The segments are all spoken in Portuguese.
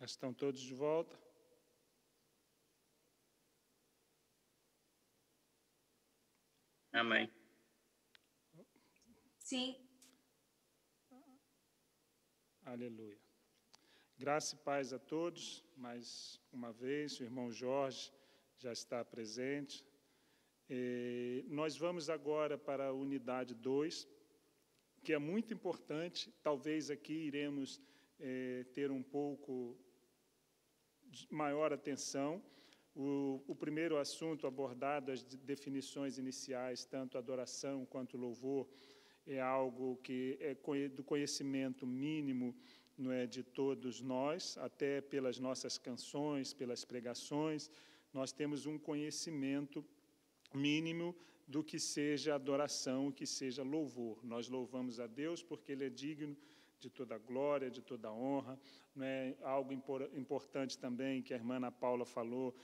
Estão todos de volta? Amém. Sim. Aleluia. Graça e paz a todos. Mais uma vez, o irmão Jorge já está presente. Nós vamos agora para a unidade 2, que é muito importante. Talvez aqui iremos ter um pouco de maior atenção. O primeiro assunto abordado, as definições iniciais, tanto adoração quanto louvor, é algo que é do conhecimento mínimo, não é, de todos nós, até pelas nossas canções, pelas pregações, nós temos um conhecimento mínimo do que seja adoração, o que seja louvor. Nós louvamos a Deus porque Ele é digno de toda glória, de toda honra. Não é algo importante também que a irmã Ana Paula falou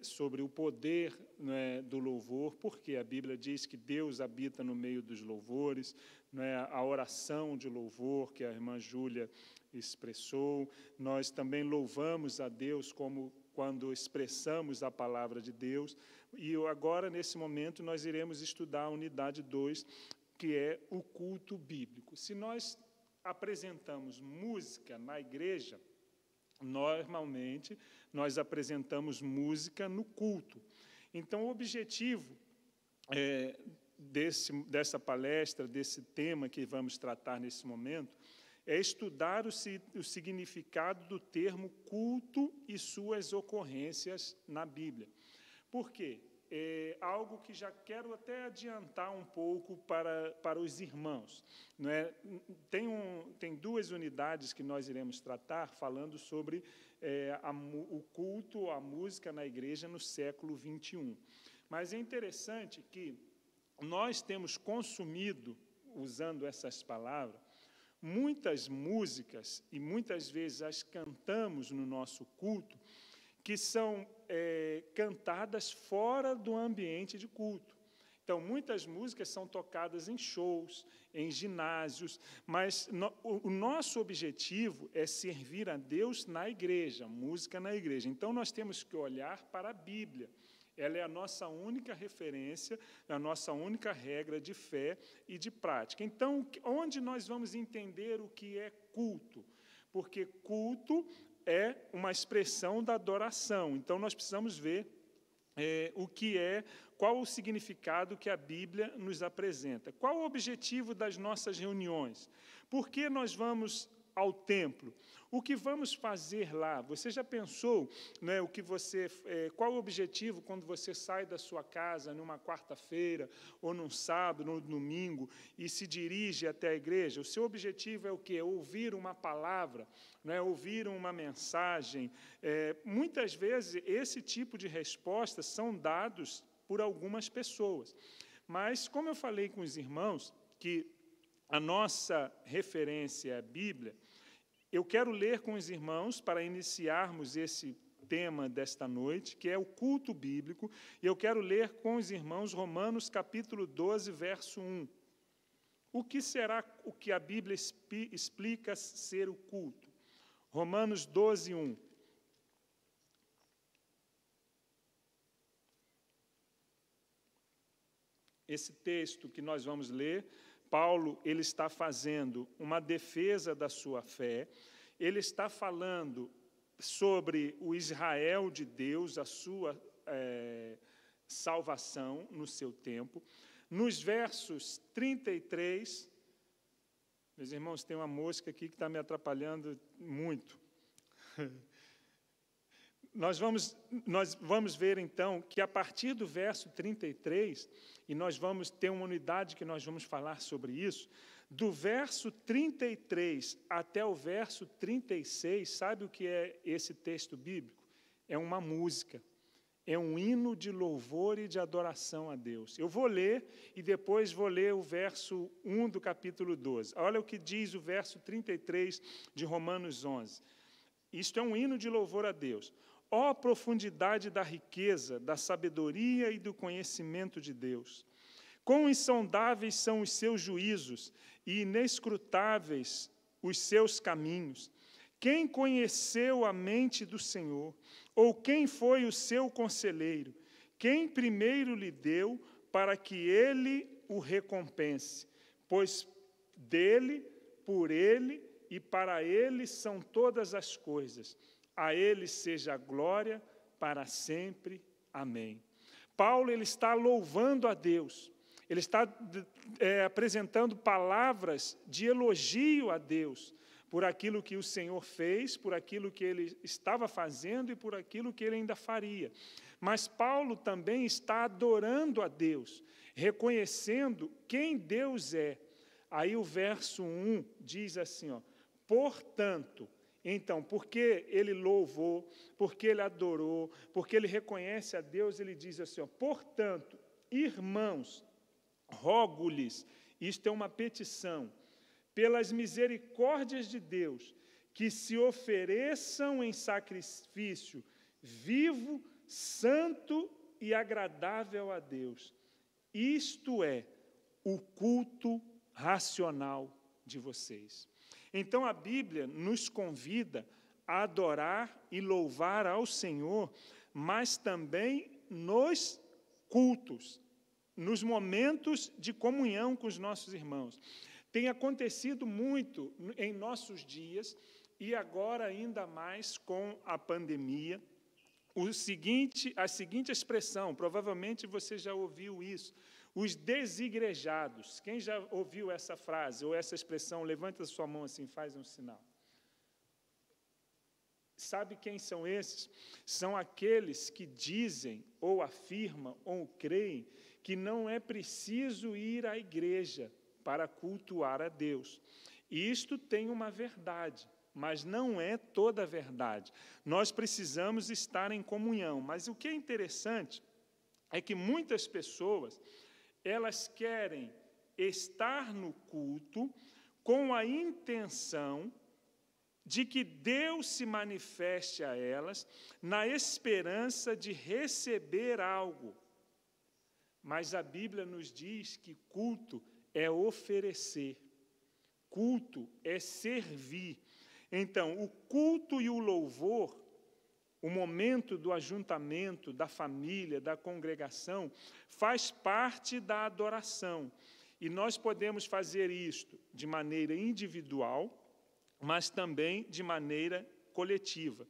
sobre o poder, não é, do louvor, porque a Bíblia diz que Deus habita no meio dos louvores, não é, a oração de louvor que a irmã Júlia expressou. Nós também louvamos a Deus como quando expressamos a palavra de Deus. E agora, nesse momento, nós iremos estudar a unidade 2, que é o culto bíblico. Se nós apresentamos música na igreja, normalmente nós apresentamos música no culto. Então, o objetivo dessa palestra, desse tema que vamos tratar nesse momento, é estudar o significado do termo culto e suas ocorrências na Bíblia. Por quê? É algo que já quero até adiantar um pouco para os irmãos. Não é? Tem duas unidades que nós iremos tratar falando sobre o culto, a música na igreja no século XXI. Mas é interessante que nós temos consumido, usando essas palavras, muitas músicas, e muitas vezes as cantamos no nosso culto, que são cantadas fora do ambiente de culto. Então, muitas músicas são tocadas em shows, em ginásios, mas o nosso objetivo é servir a Deus na igreja, música na igreja. Então, nós temos que olhar para a Bíblia. Ela é a nossa única referência, a nossa única regra de fé e de prática. Então, onde nós vamos entender o que é culto? Porque culto é uma expressão da adoração. Então, nós precisamos ver qual o significado que a Bíblia nos apresenta. Qual o objetivo das nossas reuniões? Por que nós vamos ao templo? O que vamos fazer lá? Você já pensou, né, qual o objetivo quando você sai da sua casa numa quarta-feira, ou num sábado, ou no domingo, e se dirige até a igreja? O seu objetivo é o quê? Ouvir uma palavra, né, ouvir uma mensagem. Muitas vezes, esse tipo de respostas são dados por algumas pessoas. Mas, como eu falei com os irmãos, que a nossa referência é a Bíblia, eu quero ler com os irmãos, para iniciarmos esse tema desta noite, que é o culto bíblico, e eu quero ler com os irmãos Romanos, capítulo 12, verso 1. O que será o que a Bíblia explica ser o culto? Romanos 12, 1. Esse texto que nós vamos ler, Paulo, ele está fazendo uma defesa da sua fé, ele está falando sobre o Israel de Deus, a sua salvação no seu tempo. Nos versos 33, meus irmãos, tem uma mosca aqui que está me atrapalhando muito. Nós vamos ver, então, que a partir do verso 33, e nós vamos ter uma unidade que nós vamos falar sobre isso, do verso 33 até o verso 36, sabe o que é esse texto bíblico? É uma música, é um hino de louvor e de adoração a Deus. Eu vou ler e depois vou ler o verso 1 do capítulo 12. Olha o que diz o verso 33 de Romanos 11. Isto é um hino de louvor a Deus. Ó profundidade da riqueza, da sabedoria e do conhecimento de Deus! Quão insondáveis são os seus juízos e inescrutáveis os seus caminhos! Quem conheceu a mente do Senhor? Ou quem foi o seu conselheiro? Quem primeiro lhe deu para que ele o recompense? Pois dele, por ele e para ele são todas as coisas. A ele seja a glória para sempre. Amém. Paulo, ele está louvando a Deus. Ele está apresentando palavras de elogio a Deus por aquilo que o Senhor fez, por aquilo que ele estava fazendo e por aquilo que ele ainda faria. Mas Paulo também está adorando a Deus, reconhecendo quem Deus é. Aí o verso 1 diz assim, ó, portanto, então, porque ele louvou, porque ele adorou, porque ele reconhece a Deus, ele diz assim, ó, portanto, irmãos, rogo-lhes, isto é uma petição, pelas misericórdias de Deus, que se ofereçam em sacrifício vivo, santo e agradável a Deus. Isto é o culto racional de vocês. Então, a Bíblia nos convida a adorar e louvar ao Senhor, mas também nos cultos, nos momentos de comunhão com os nossos irmãos. Tem acontecido muito em nossos dias, e agora ainda mais com a pandemia, a seguinte expressão, provavelmente você já ouviu isso, os desigrejados. Quem já ouviu essa frase ou essa expressão? Levanta a sua mão assim, faz um sinal. Sabe quem são esses? São aqueles que dizem, ou afirmam, ou creem, que não é preciso ir à igreja para cultuar a Deus. E isto tem uma verdade, mas não é toda a verdade. Nós precisamos estar em comunhão. Mas o que é interessante é que muitas pessoas, elas querem estar no culto com a intenção de que Deus se manifeste a elas, na esperança de receber algo. Mas a Bíblia nos diz que culto é oferecer, culto é servir. Então, o culto e o louvor, o momento do ajuntamento, da família, da congregação, faz parte da adoração. E nós podemos fazer isto de maneira individual, mas também de maneira coletiva.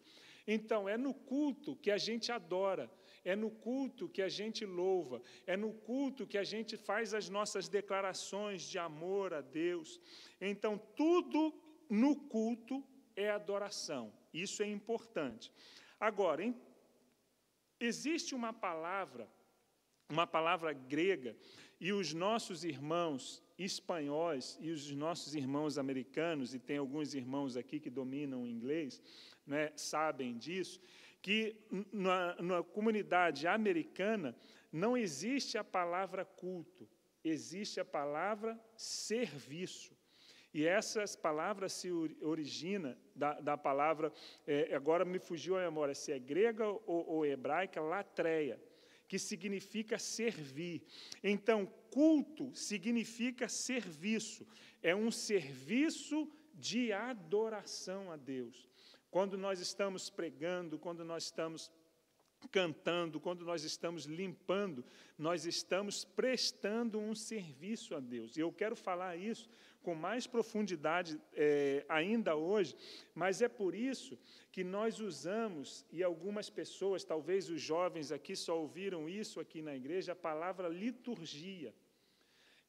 Então, é no culto que a gente adora, é no culto que a gente louva, é no culto que a gente faz as nossas declarações de amor a Deus. Então, tudo no culto é adoração. Isso é importante. Agora, existe uma palavra grega, e os nossos irmãos espanhóis e os nossos irmãos americanos, e tem alguns irmãos aqui que dominam o inglês, né, sabem disso, que na comunidade americana não existe a palavra culto, existe a palavra serviço. E essas palavras se originam da palavra, agora me fugiu a memória, se é grega ou hebraica, latreia, que significa servir. Então, culto significa serviço, é um serviço de adoração a Deus. Quando nós estamos pregando, quando nós estamos cantando, quando nós estamos limpando, nós estamos prestando um serviço a Deus. E eu quero falar isso com mais profundidade ainda hoje, mas é por isso que nós usamos, e algumas pessoas, talvez os jovens aqui só ouviram isso aqui na igreja, a palavra liturgia.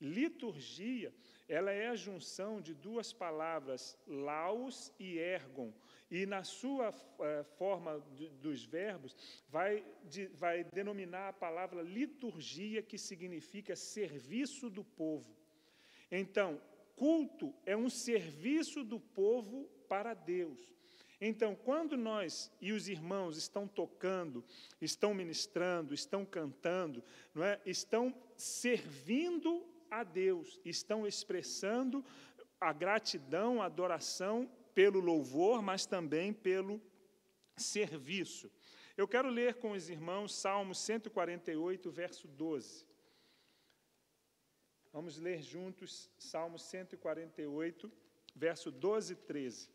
Liturgia, ela é a junção de duas palavras, laos e ergon, e na sua forma dos verbos, vai denominar a palavra liturgia, que significa serviço do povo. Então, culto é um serviço do povo para Deus. Então, quando nós e os irmãos estão tocando, estão ministrando, estão cantando, não é? Estão servindo a Deus, estão expressando a gratidão, a adoração pelo louvor, mas também pelo serviço. Eu quero ler com os irmãos Salmo 148, verso 12. Vamos ler juntos Salmo 148, verso 12 e 13.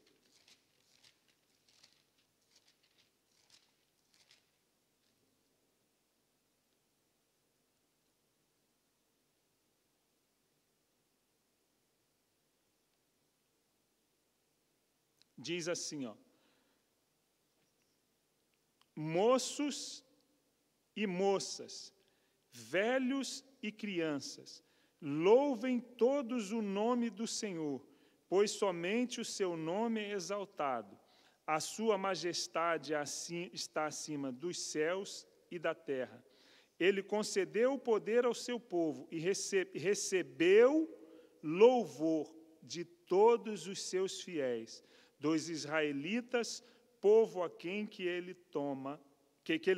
diz assim, ó: moços e moças, velhos e crianças, louvem todos o nome do Senhor, pois somente o seu nome é exaltado. A sua majestade está acima dos céus e da terra. Ele concedeu o poder ao seu povo e recebeu louvor de todos os seus fiéis, dos israelitas, povo a quem que ele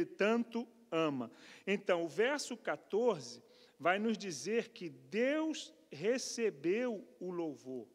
tanto ama. Então, o verso 14 vai nos dizer que Deus recebeu o louvor.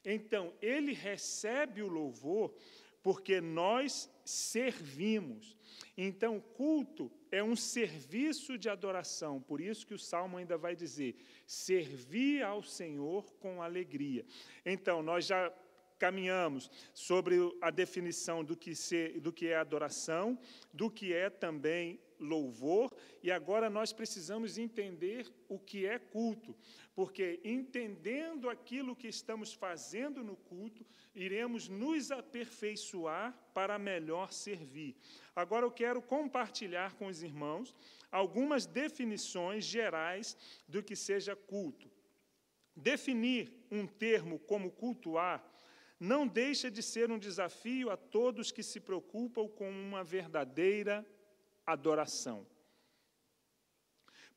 Então, ele recebe o louvor porque nós servimos. Então, culto é um serviço de adoração. Por isso que o Salmo ainda vai dizer: servir ao Senhor com alegria. Então, nós já caminhamos sobre a definição do que é adoração, do que é também louvor, e agora nós precisamos entender o que é culto, porque entendendo aquilo que estamos fazendo no culto, iremos nos aperfeiçoar para melhor servir. Agora eu quero compartilhar com os irmãos algumas definições gerais do que seja culto. Definir um termo como cultuar não deixa de ser um desafio a todos que se preocupam com uma verdadeira adoração.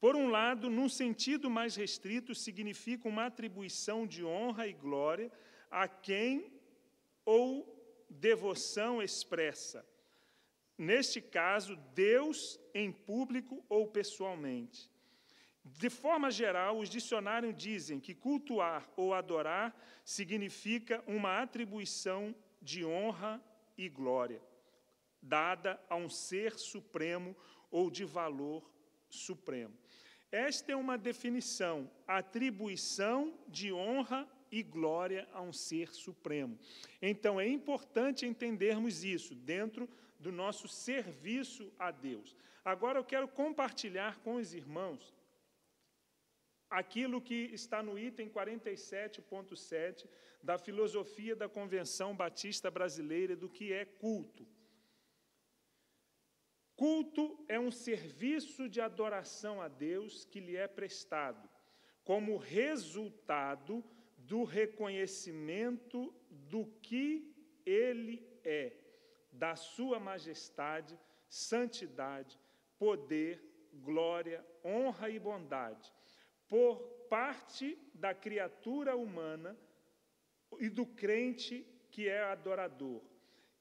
Por um lado, num sentido mais restrito, significa uma atribuição de honra e glória a quem ou devoção expressa. Neste caso, Deus em público ou pessoalmente. De forma geral, os dicionários dizem que cultuar ou adorar significa uma atribuição de honra e glória, dada a um ser supremo ou de valor supremo. Esta é uma definição, atribuição de honra e glória a um ser supremo. Então, é importante entendermos isso dentro do nosso serviço a Deus. Agora, eu quero compartilhar com os irmãos aquilo que está no item 47.7 da filosofia da Convenção Batista Brasileira do que é culto. Culto é um serviço de adoração a Deus que lhe é prestado, como resultado do reconhecimento do que Ele é, da sua majestade, santidade, poder, glória, honra e bondade, por parte da criatura humana e do crente que é adorador.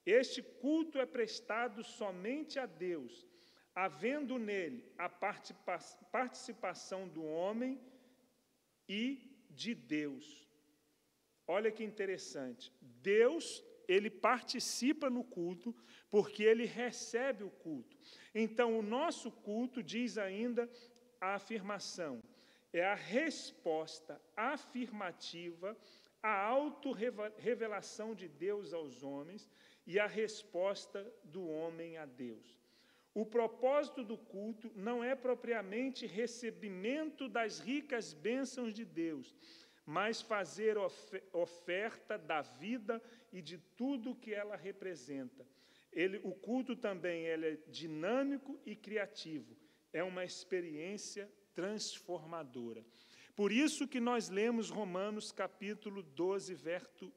Este culto é prestado somente a Deus, havendo nele a participação do homem e de Deus. Olha que interessante. Deus, ele participa no culto porque ele recebe o culto. Então, o nosso culto, diz ainda a afirmação, é a resposta afirmativa à autorrevelação de Deus aos homens e a resposta do homem a Deus. O propósito do culto não é propriamente recebimento das ricas bênçãos de Deus, mas fazer oferta da vida e de tudo que ela representa. O culto também é dinâmico e criativo, é uma experiência transformadora. Por isso que nós lemos Romanos capítulo 12,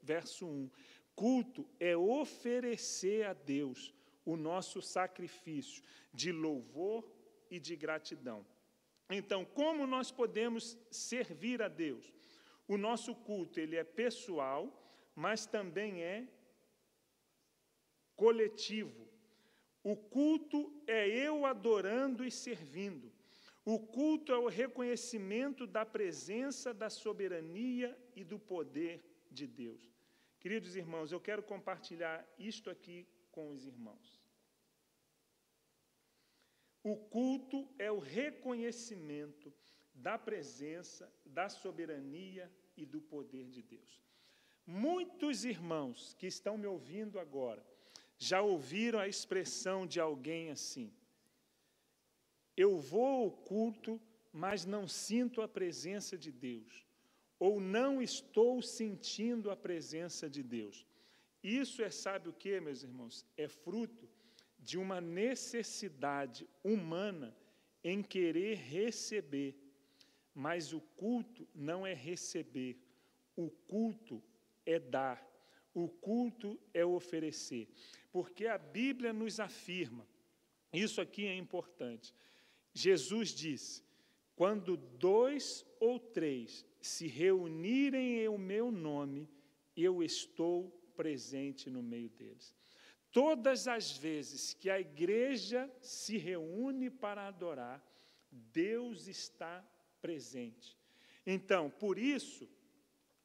verso 1. Culto é oferecer a Deus o nosso sacrifício de louvor e de gratidão. Então, como nós podemos servir a Deus? O nosso culto, ele é pessoal, mas também é coletivo. O culto é eu adorando e servindo. O culto é o reconhecimento da presença, da soberania e do poder de Deus. Queridos irmãos, eu quero compartilhar isto aqui com os irmãos. O culto é o reconhecimento da presença, da soberania e do poder de Deus. Muitos irmãos que estão me ouvindo agora já ouviram a expressão de alguém assim: eu vou ao culto, mas não sinto a presença de Deus, ou não estou sentindo a presença de Deus. Isso sabe o que, meus irmãos? É fruto de uma necessidade humana em querer receber. Mas o culto não é receber, o culto é dar, o culto é oferecer. Porque a Bíblia nos afirma, isso aqui é importante. Jesus disse: quando 2 ou 3 se reunirem em o meu nome, eu estou presente no meio deles. Todas as vezes que a igreja se reúne para adorar, Deus está presente. Então, por isso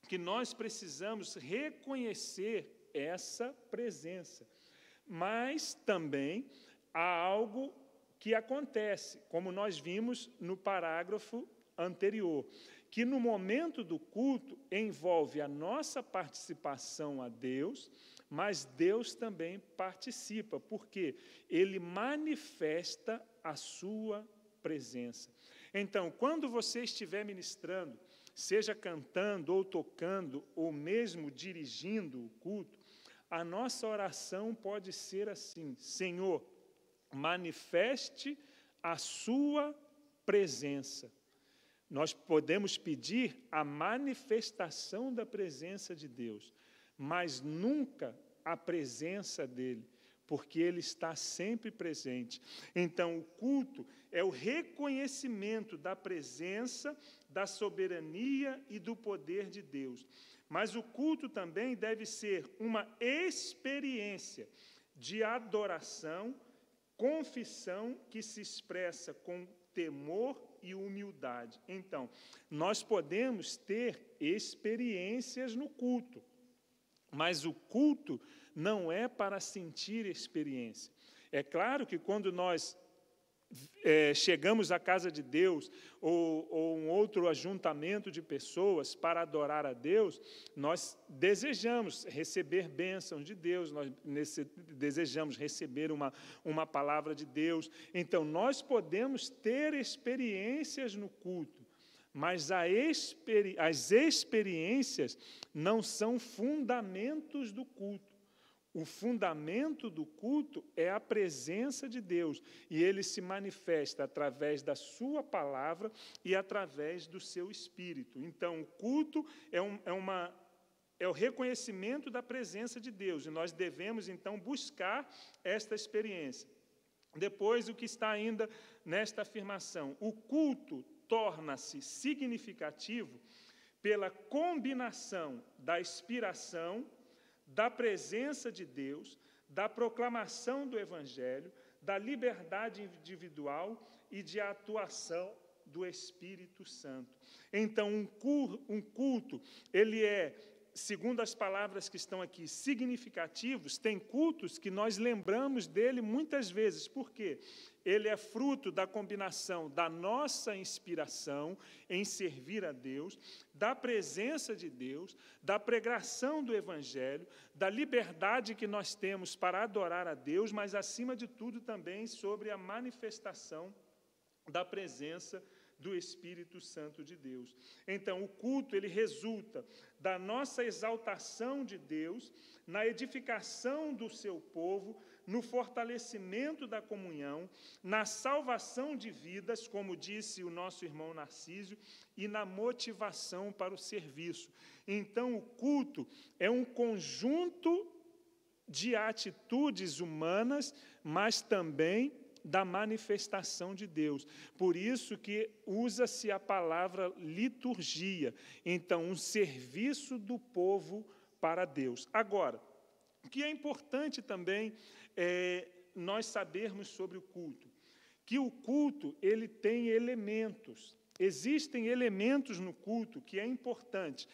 que nós precisamos reconhecer essa presença. Mas também há algo que acontece, como nós vimos no parágrafo anterior, que no momento do culto envolve a nossa participação a Deus, mas Deus também participa, porque Ele manifesta a sua presença. Então, quando você estiver ministrando, seja cantando ou tocando, ou mesmo dirigindo o culto, a nossa oração pode ser assim: Senhor, manifeste a sua presença. Nós podemos pedir a manifestação da presença de Deus, mas nunca a presença dEle, porque Ele está sempre presente. Então, o culto é o reconhecimento da presença, da soberania e do poder de Deus. Mas o culto também deve ser uma experiência de adoração, confissão que se expressa com temor e humildade. Então, nós podemos ter experiências no culto, mas o culto não é para sentir experiência. É claro que quando nós chegamos à casa de Deus ou um outro ajuntamento de pessoas para adorar a Deus, nós desejamos receber bênçãos de Deus, nós desejamos receber uma palavra de Deus. Então, nós podemos ter experiências no culto, mas as experiências não são fundamentos do culto. O fundamento do culto é a presença de Deus, e Ele se manifesta através da sua palavra e através do seu Espírito. Então, o culto é o reconhecimento da presença de Deus, e nós devemos, então, buscar esta experiência. Depois, o que está ainda nesta afirmação: o culto torna-se significativo pela combinação da inspiração, da presença de Deus, da proclamação do Evangelho, da liberdade individual e de atuação do Espírito Santo. Então, um culto, ele é, segundo as palavras que estão aqui, significativos. Tem cultos que nós lembramos dele muitas vezes. Por quê? Ele é fruto da combinação da nossa inspiração em servir a Deus, da presença de Deus, da pregação do Evangelho, da liberdade que nós temos para adorar a Deus, mas, acima de tudo, também sobre a manifestação da presença do Espírito Santo de Deus. Então, o culto, ele resulta da nossa exaltação de Deus, na edificação do seu povo, no fortalecimento da comunhão, na salvação de vidas, como disse o nosso irmão Narcísio, e na motivação para o serviço. Então, o culto é um conjunto de atitudes humanas, mas também da manifestação de Deus. Por isso que usa-se a palavra liturgia. Então, um serviço do povo para Deus. Agora, o que é importante também nós sabermos sobre o culto, que o culto, ele tem elementos. Existem elementos no culto que é importante.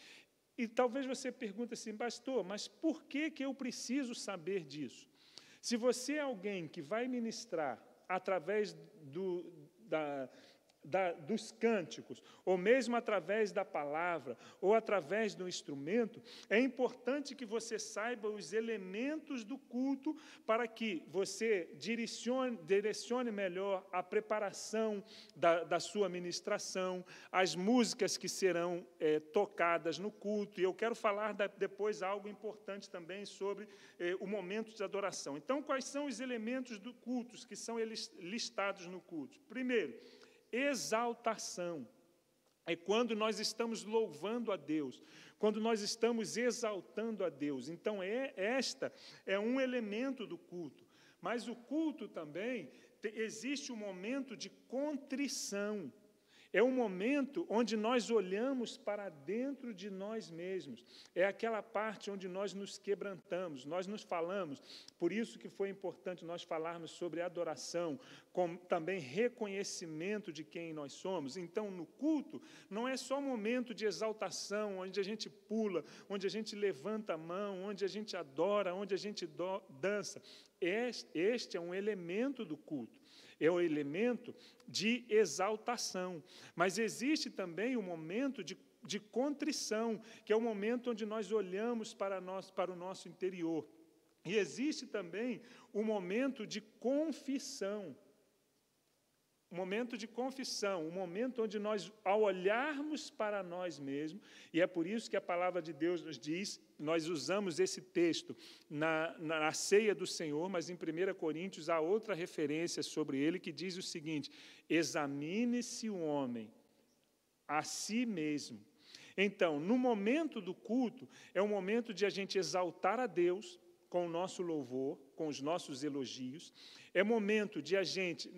E talvez você pergunte assim: pastor, mas por que eu preciso saber disso? Se você é alguém que vai ministrar através dos cânticos, ou mesmo através da palavra, ou através do instrumento, é importante que você saiba os elementos do culto para que você direcione melhor a preparação da sua ministração, as músicas que serão tocadas no culto. E eu quero falar depois algo importante também sobre o momento de adoração. Então, quais são os elementos do culto que são listados no culto? Primeiro, exaltação. É quando nós estamos louvando a Deus, quando nós estamos exaltando a Deus. Então, esta é um elemento do culto. Mas o culto também, existe um momento de contrição. É um momento onde nós olhamos para dentro de nós mesmos. É aquela parte onde nós nos quebrantamos, nós nos falamos. Por isso que foi importante nós falarmos sobre adoração, com também reconhecimento de quem nós somos. Então, no culto, não é só um momento de exaltação, onde a gente pula, onde a gente levanta a mão, onde a gente adora, onde a gente dança. Este é um elemento do culto. É o elemento de exaltação. Mas existe também o momento de contrição, que é o momento onde nós olhamos para o nosso interior. E existe também o momento de confissão. O momento de confissão, o momento onde nós, ao olharmos para nós mesmos, e é por isso que a palavra de Deus nos diz, nós usamos esse texto na ceia do Senhor, mas em 1 Coríntios há outra referência sobre ele que diz o seguinte: examine-se o homem a si mesmo. Então, no momento do culto, é o momento de a gente exaltar a Deus com o nosso louvor, com os nossos elogios. É momento de a gente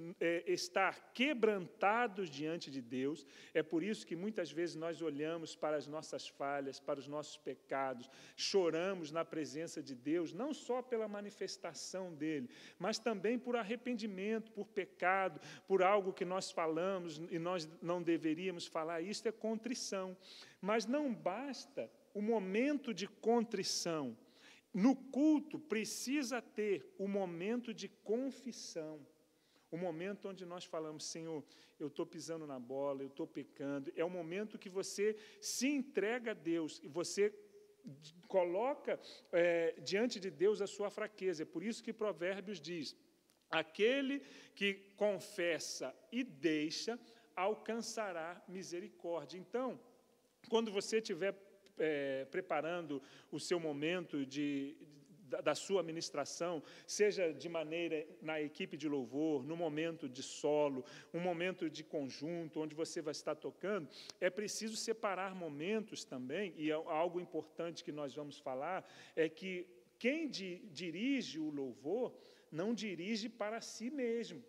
estar quebrantados diante de Deus. É por isso que muitas vezes nós olhamos para as nossas falhas, para os nossos pecados, choramos na presença de Deus, não só pela manifestação dele, mas também por arrependimento, por pecado, por algo que nós falamos e nós não deveríamos falar. Isso é contrição. Mas não basta o momento de contrição. No culto, precisa ter o momento de confissão, o momento onde nós falamos: Senhor, eu estou pisando na bola, eu estou pecando. É o momento que você se entrega a Deus e você coloca diante de Deus a sua fraqueza. É por isso que Provérbios diz: aquele que confessa e deixa, alcançará misericórdia. Então, quando você estiver preparando o seu momento da sua ministração, seja de maneira na equipe de louvor, no momento de solo, um momento de conjunto, onde você vai estar tocando, é preciso separar momentos também, e algo importante que nós vamos falar, é que quem dirige o louvor não dirige para si mesmo.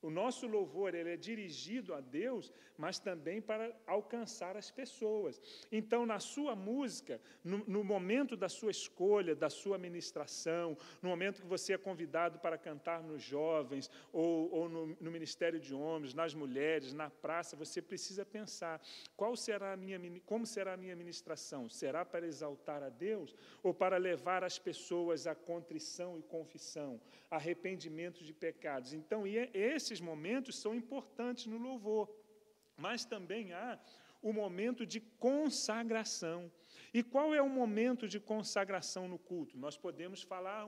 O nosso louvor ele é dirigido a Deus, mas também para alcançar as pessoas. Então, na sua música, no momento da sua escolha, da sua ministração, no momento que você é convidado para cantar nos jovens, ou no ministério de homens, nas mulheres, na praça, você precisa pensar: como será a minha ministração? Será para exaltar a Deus ou para levar as pessoas à contrição e confissão, arrependimento de pecados? Então, esses momentos são importantes no louvor, mas também há o momento de consagração. E qual é o momento de consagração no culto? Nós podemos falar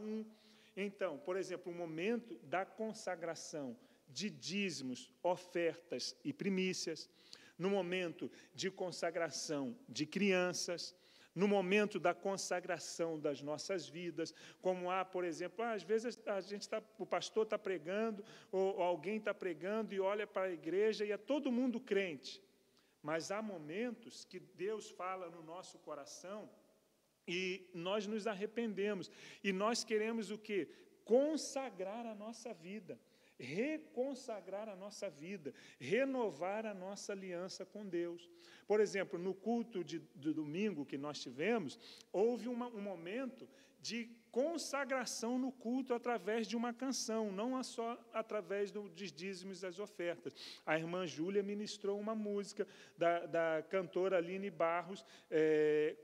Então, por exemplo, o momento da consagração de dízimos, ofertas e primícias, no momento de consagração de crianças, no momento da consagração das nossas vidas, como há, por exemplo, às vezes o pastor está pregando, ou alguém está pregando e olha para a igreja e é todo mundo crente. Mas há momentos que Deus fala no nosso coração e nós nos arrependemos. E nós queremos o quê? Consagrar a nossa vida. Reconsagrar a nossa vida, renovar a nossa aliança com Deus. Por exemplo, no culto de domingo que nós tivemos, houve um momento de consagração no culto através de uma canção, não só através dos dízimos e das ofertas. A irmã Júlia ministrou uma música da cantora Aline Barros,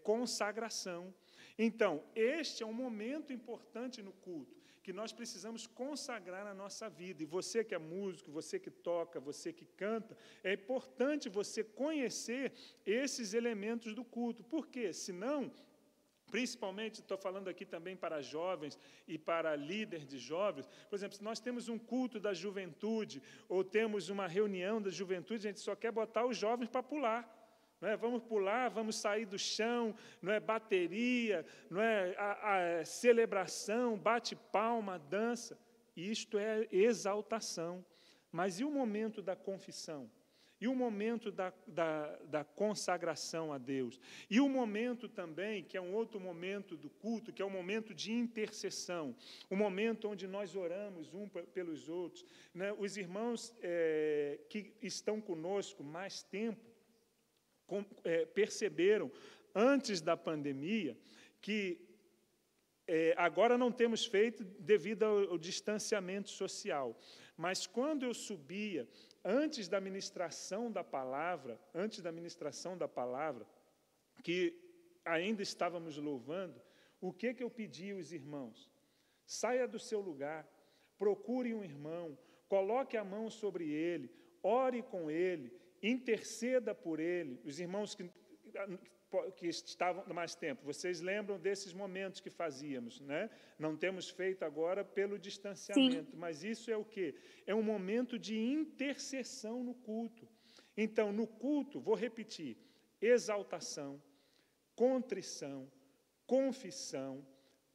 Consagração. Então, este é um momento importante no culto, que nós precisamos consagrar na nossa vida. E você que é músico, você que toca, você que canta, é importante você conhecer esses elementos do culto. Por quê? Senão, principalmente, estou falando aqui também para jovens e para líderes de jovens, por exemplo, se nós temos um culto da juventude, ou temos uma reunião da juventude, a gente só quer botar os jovens para pular. Não é? Vamos pular, vamos sair do chão, não é? Bateria, não é? A celebração, bate-palma, dança. Isto é exaltação. Mas e o momento da confissão? E o momento da consagração a Deus? E o momento também, que é um outro momento do culto, que é o momento de intercessão, o momento onde nós oramos uns pelos outros. Né? Os irmãos que estão conosco mais tempo, perceberam, antes da pandemia, que agora não temos feito devido ao distanciamento social, mas quando eu subia, antes da ministração da palavra, que ainda estávamos louvando, o que eu pedi aos irmãos? Saia do seu lugar, procure um irmão, coloque a mão sobre ele, ore com ele, interceda por ele. Os irmãos que estavam mais tempo, vocês lembram desses momentos que fazíamos, né? Não temos feito agora pelo distanciamento, sim, mas isso é o quê? É um momento de intercessão no culto. Então, no culto, vou repetir, exaltação, contrição, confissão,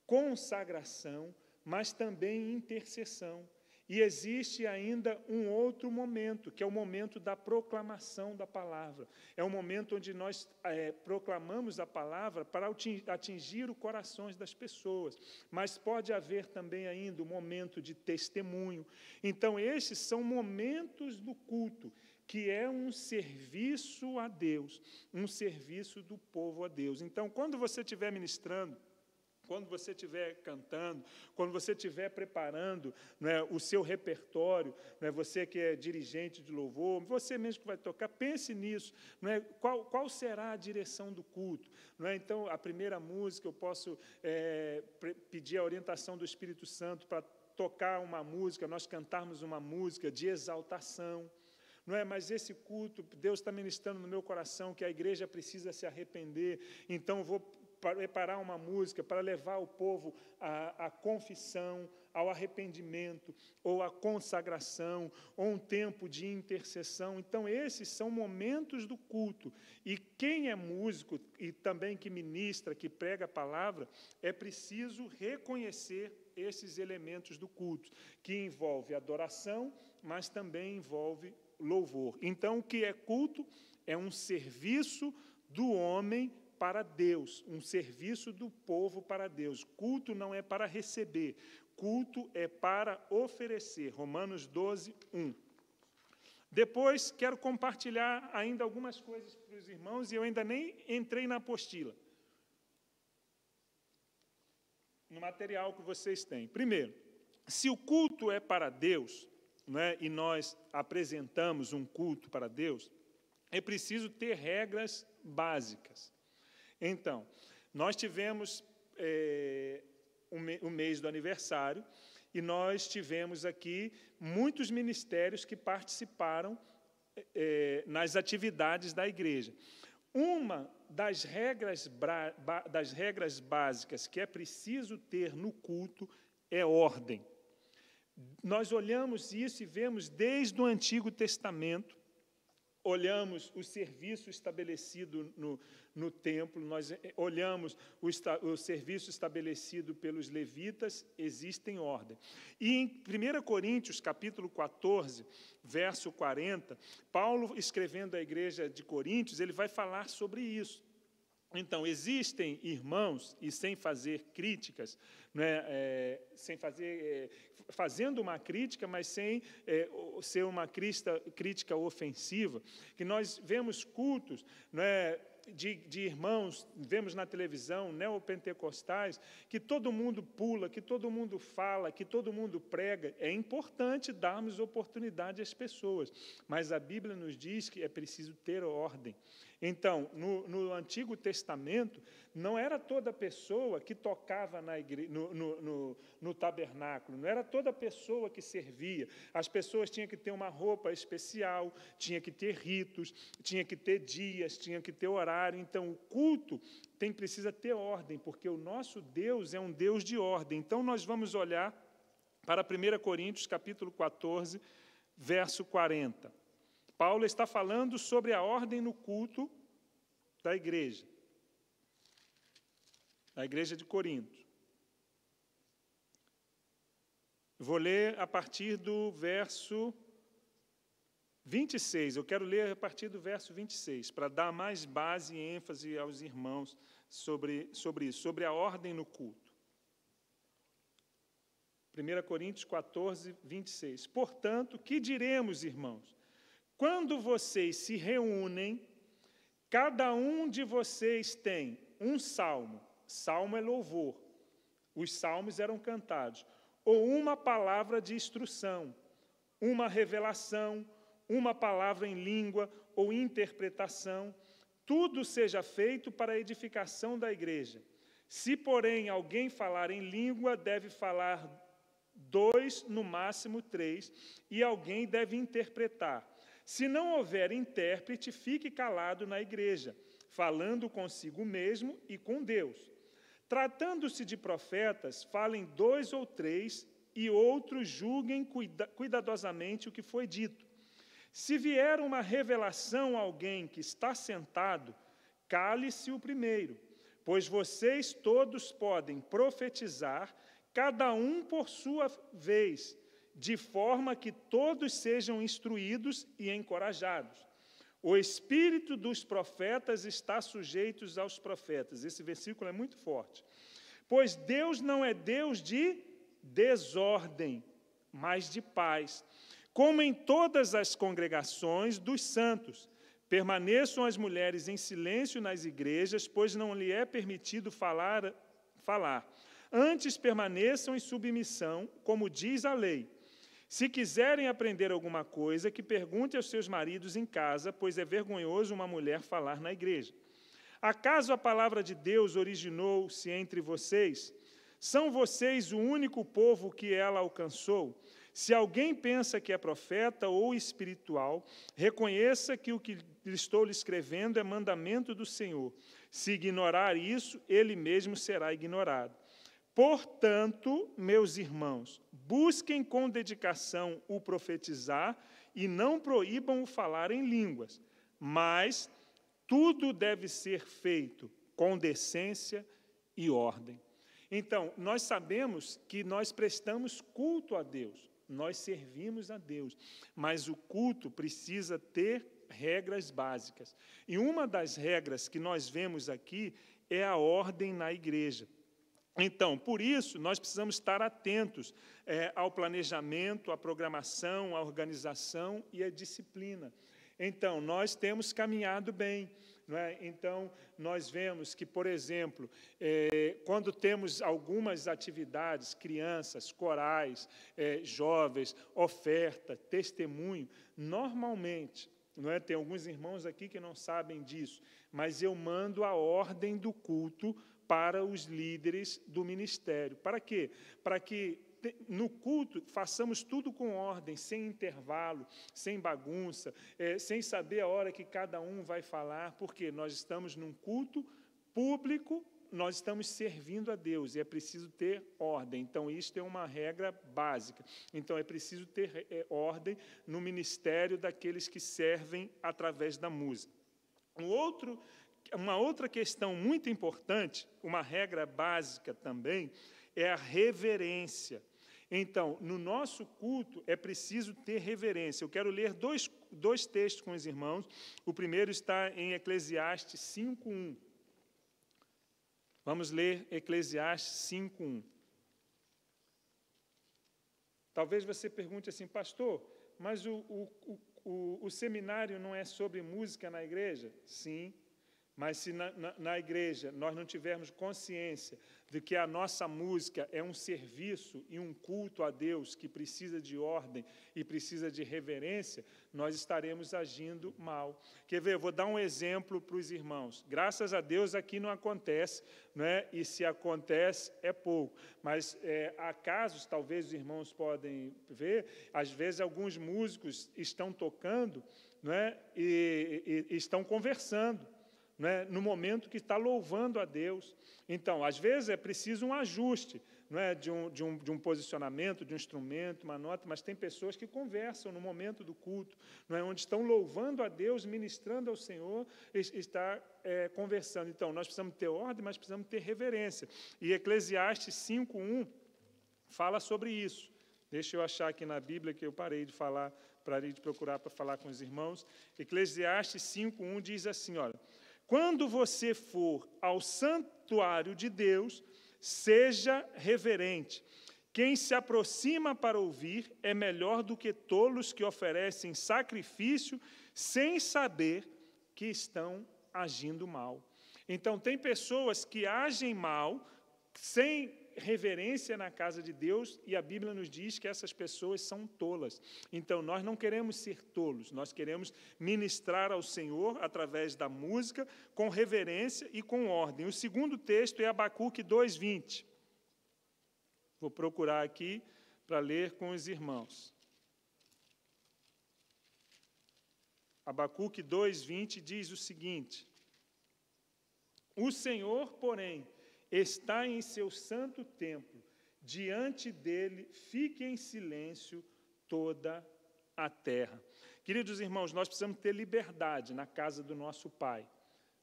consagração, mas também intercessão. E existe ainda um outro momento, que é o momento da proclamação da palavra. É um momento onde nós proclamamos a palavra para atingir os corações das pessoas. Mas pode haver também ainda um momento de testemunho. Então, esses são momentos do culto, que é um serviço a Deus, um serviço do povo a Deus. Então, quando você estiver ministrando, quando você estiver cantando, quando você estiver preparando, né, o seu repertório, né, você que é dirigente de louvor, você mesmo que vai tocar, pense nisso. Né, qual será a direção do culto? Né, então, a primeira música, eu posso pedir a orientação do Espírito Santo para tocar uma música, nós cantarmos uma música de exaltação. Não é? Mas esse culto, Deus está ministrando no meu coração que a igreja precisa se arrepender, então eu vou preparar uma música para levar o povo à confissão, ao arrependimento, ou à consagração, ou um tempo de intercessão. Então, esses são momentos do culto. E quem é músico e também que ministra, que prega a palavra, é preciso reconhecer esses elementos do culto, que envolve adoração, mas também envolve louvor. Então, o que é culto? É um serviço do homem para Deus, um serviço do povo para Deus. Culto não é para receber, culto é para oferecer. Romanos 12, 1. Depois, quero compartilhar ainda algumas coisas para os irmãos, e eu ainda nem entrei na apostila, no material que vocês têm. Primeiro, se o culto é para Deus, né, e nós apresentamos um culto para Deus, é preciso ter regras básicas. Então, nós tivemos o mês do aniversário e nós tivemos aqui muitos ministérios que participaram nas atividades da igreja. Uma das regras básicas que é preciso ter no culto é ordem. Nós olhamos isso e vemos desde o Antigo Testamento, olhamos o serviço estabelecido no templo, nós olhamos o serviço estabelecido pelos levitas, existem ordem. E em 1 Coríntios, capítulo 14, verso 40, Paulo, escrevendo à igreja de Coríntios, ele vai falar sobre isso. Então, existem irmãos, e sem fazer críticas, né, fazendo uma crítica, mas sem ser uma crítica ofensiva, que nós vemos cultos, né, de irmãos, vemos na televisão, neopentecostais, que todo mundo pula, que todo mundo fala, que todo mundo prega. É importante darmos oportunidade às pessoas, mas a Bíblia nos diz que é preciso ter ordem. Então, no Antigo Testamento, não era toda pessoa que tocava no tabernáculo, não era toda pessoa que servia. As pessoas tinham que ter uma roupa especial, tinha que ter ritos, tinha que ter dias, tinha que ter horário. Então, o culto precisa ter ordem, porque o nosso Deus é um Deus de ordem. Então, nós vamos olhar para 1 Coríntios, capítulo 14, verso 40. Paulo está falando sobre a ordem no culto da igreja de Corinto. Vou ler a partir do verso 26. Eu quero ler a partir do verso 26, para dar mais base e ênfase aos irmãos sobre isso, sobre a ordem no culto. 1 Coríntios 14, 26. Portanto, que diremos, irmãos? Quando vocês se reúnem, cada um de vocês tem um salmo. Salmo é louvor. Os salmos eram cantados. Ou uma palavra de instrução, uma revelação, uma palavra em língua ou interpretação. Tudo seja feito para a edificação da igreja. Se, porém, alguém falar em língua, deve falar 2, no máximo 3, e alguém deve interpretar. Se não houver intérprete, fique calado na igreja, falando consigo mesmo e com Deus. Tratando-se de profetas, falem 2 ou 3, e outros julguem cuidadosamente o que foi dito. Se vier uma revelação a alguém que está sentado, cale-se o primeiro, pois vocês todos podem profetizar, cada um por sua vez, de forma que todos sejam instruídos e encorajados. O espírito dos profetas está sujeito aos profetas. Esse versículo é muito forte. Pois Deus não é Deus de desordem, mas de paz. Como em todas as congregações dos santos, permaneçam as mulheres em silêncio nas igrejas, pois não lhe é permitido falar. Antes permaneçam em submissão, como diz a lei. Se quiserem aprender alguma coisa, que pergunte aos seus maridos em casa, pois é vergonhoso uma mulher falar na igreja. Acaso a palavra de Deus originou-se entre vocês? São vocês o único povo que ela alcançou? Se alguém pensa que é profeta ou espiritual, reconheça que o que estou lhe escrevendo é mandamento do Senhor. Se ignorar isso, ele mesmo será ignorado. Portanto, meus irmãos, busquem com dedicação o profetizar e não proíbam o falar em línguas, mas tudo deve ser feito com decência e ordem. Então, nós sabemos que nós prestamos culto a Deus, nós servimos a Deus, mas o culto precisa ter regras básicas. E uma das regras que nós vemos aqui é a ordem na igreja. Então, por isso, nós precisamos estar atentos ao planejamento, à programação, à organização e à disciplina. Então, nós temos caminhado bem. Não é? Então, nós vemos que, por exemplo, quando temos algumas atividades, crianças, corais, jovens, oferta, testemunho, normalmente, não é? Tem alguns irmãos aqui que não sabem disso, mas eu mando a ordem do culto para os líderes do ministério. Para quê? Para que no culto façamos tudo com ordem, sem intervalo, sem bagunça, sem saber a hora que cada um vai falar, porque nós estamos num culto público, nós estamos servindo a Deus, e é preciso ter ordem. Então, isto é uma regra básica. Então, é preciso ter ordem no ministério daqueles que servem através da música. Uma outra questão muito importante, uma regra básica também, é a reverência. Então, no nosso culto, é preciso ter reverência. Eu quero ler dois textos com os irmãos. O primeiro está em Eclesiastes 5:1. Vamos ler Eclesiastes 5:1. Talvez você pergunte assim, pastor, mas o seminário não é sobre música na igreja? Sim. Mas se na igreja nós não tivermos consciência de que a nossa música é um serviço e um culto a Deus que precisa de ordem e precisa de reverência, nós estaremos agindo mal. Quer ver? Eu vou dar um exemplo para os irmãos. Graças a Deus aqui não acontece, né? E se acontece é pouco. Mas há casos, talvez os irmãos podem ver, às vezes alguns músicos estão tocando, né? e estão conversando, né, no momento que está louvando a Deus. Então, às vezes é preciso um ajuste, não é, de um posicionamento, de um instrumento, uma nota, mas tem pessoas que conversam no momento do culto, não é, onde estão louvando a Deus, ministrando ao Senhor, está conversando. Então, nós precisamos ter ordem, mas precisamos ter reverência. E Eclesiastes 5:1 fala sobre isso. Deixa eu achar aqui na Bíblia, que eu parei de procurar para falar com os irmãos. Eclesiastes 5:1 diz assim, olha: quando você for ao santuário de Deus, seja reverente. Quem se aproxima para ouvir é melhor do que tolos que oferecem sacrifício sem saber que estão agindo mal. Então, tem pessoas que agem mal sem reverência na casa de Deus, e a Bíblia nos diz que essas pessoas são tolas. Então, nós não queremos ser tolos, nós queremos ministrar ao Senhor através da música, com reverência e com ordem. O segundo texto é Abacuque 2:20. Vou procurar aqui para ler com os irmãos. Abacuque 2:20 diz o seguinte: o Senhor, porém, está em seu santo templo, diante dele fique em silêncio toda a terra. Queridos irmãos, nós precisamos ter liberdade na casa do nosso Pai,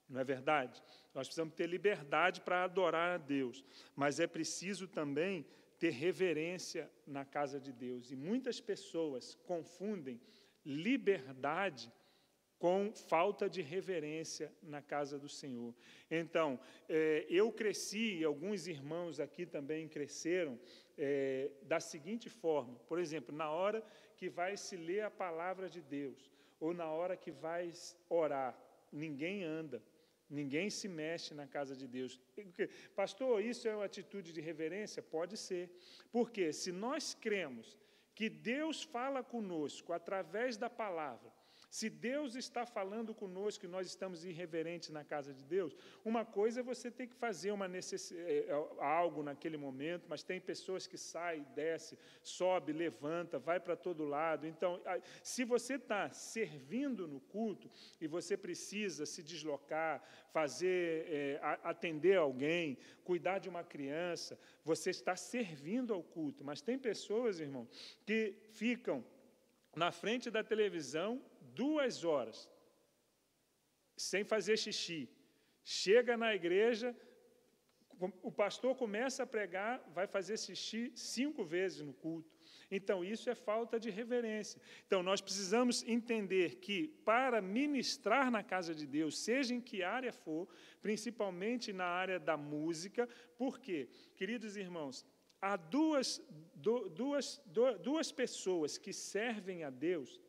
não é verdade? Nós precisamos ter liberdade para adorar a Deus, mas é preciso também ter reverência na casa de Deus. E muitas pessoas confundem liberdade com falta de reverência na casa do Senhor. Então, eu cresci, e alguns irmãos aqui também cresceram, da seguinte forma: por exemplo, na hora que vai se ler a palavra de Deus, ou na hora que vai orar, ninguém anda, ninguém se mexe na casa de Deus. Pastor, isso é uma atitude de reverência? Pode ser. Porque se nós cremos que Deus fala conosco através da palavra, se Deus está falando conosco e nós estamos irreverentes na casa de Deus, uma coisa é você ter que fazer algo naquele momento, mas tem pessoas que saem, desce, sobe, levanta, vai para todo lado. Então, se você está servindo no culto e você precisa se deslocar, atender alguém, cuidar de uma criança, você está servindo ao culto. Mas tem pessoas, irmão, que ficam na frente da televisão 2 horas, sem fazer xixi. Chega na igreja, o pastor começa a pregar, vai fazer xixi 5 vezes no culto. Então, isso é falta de reverência. Então, nós precisamos entender que, para ministrar na casa de Deus, seja em que área for, principalmente na área da música, porque, queridos irmãos, há duas pessoas que servem a Deus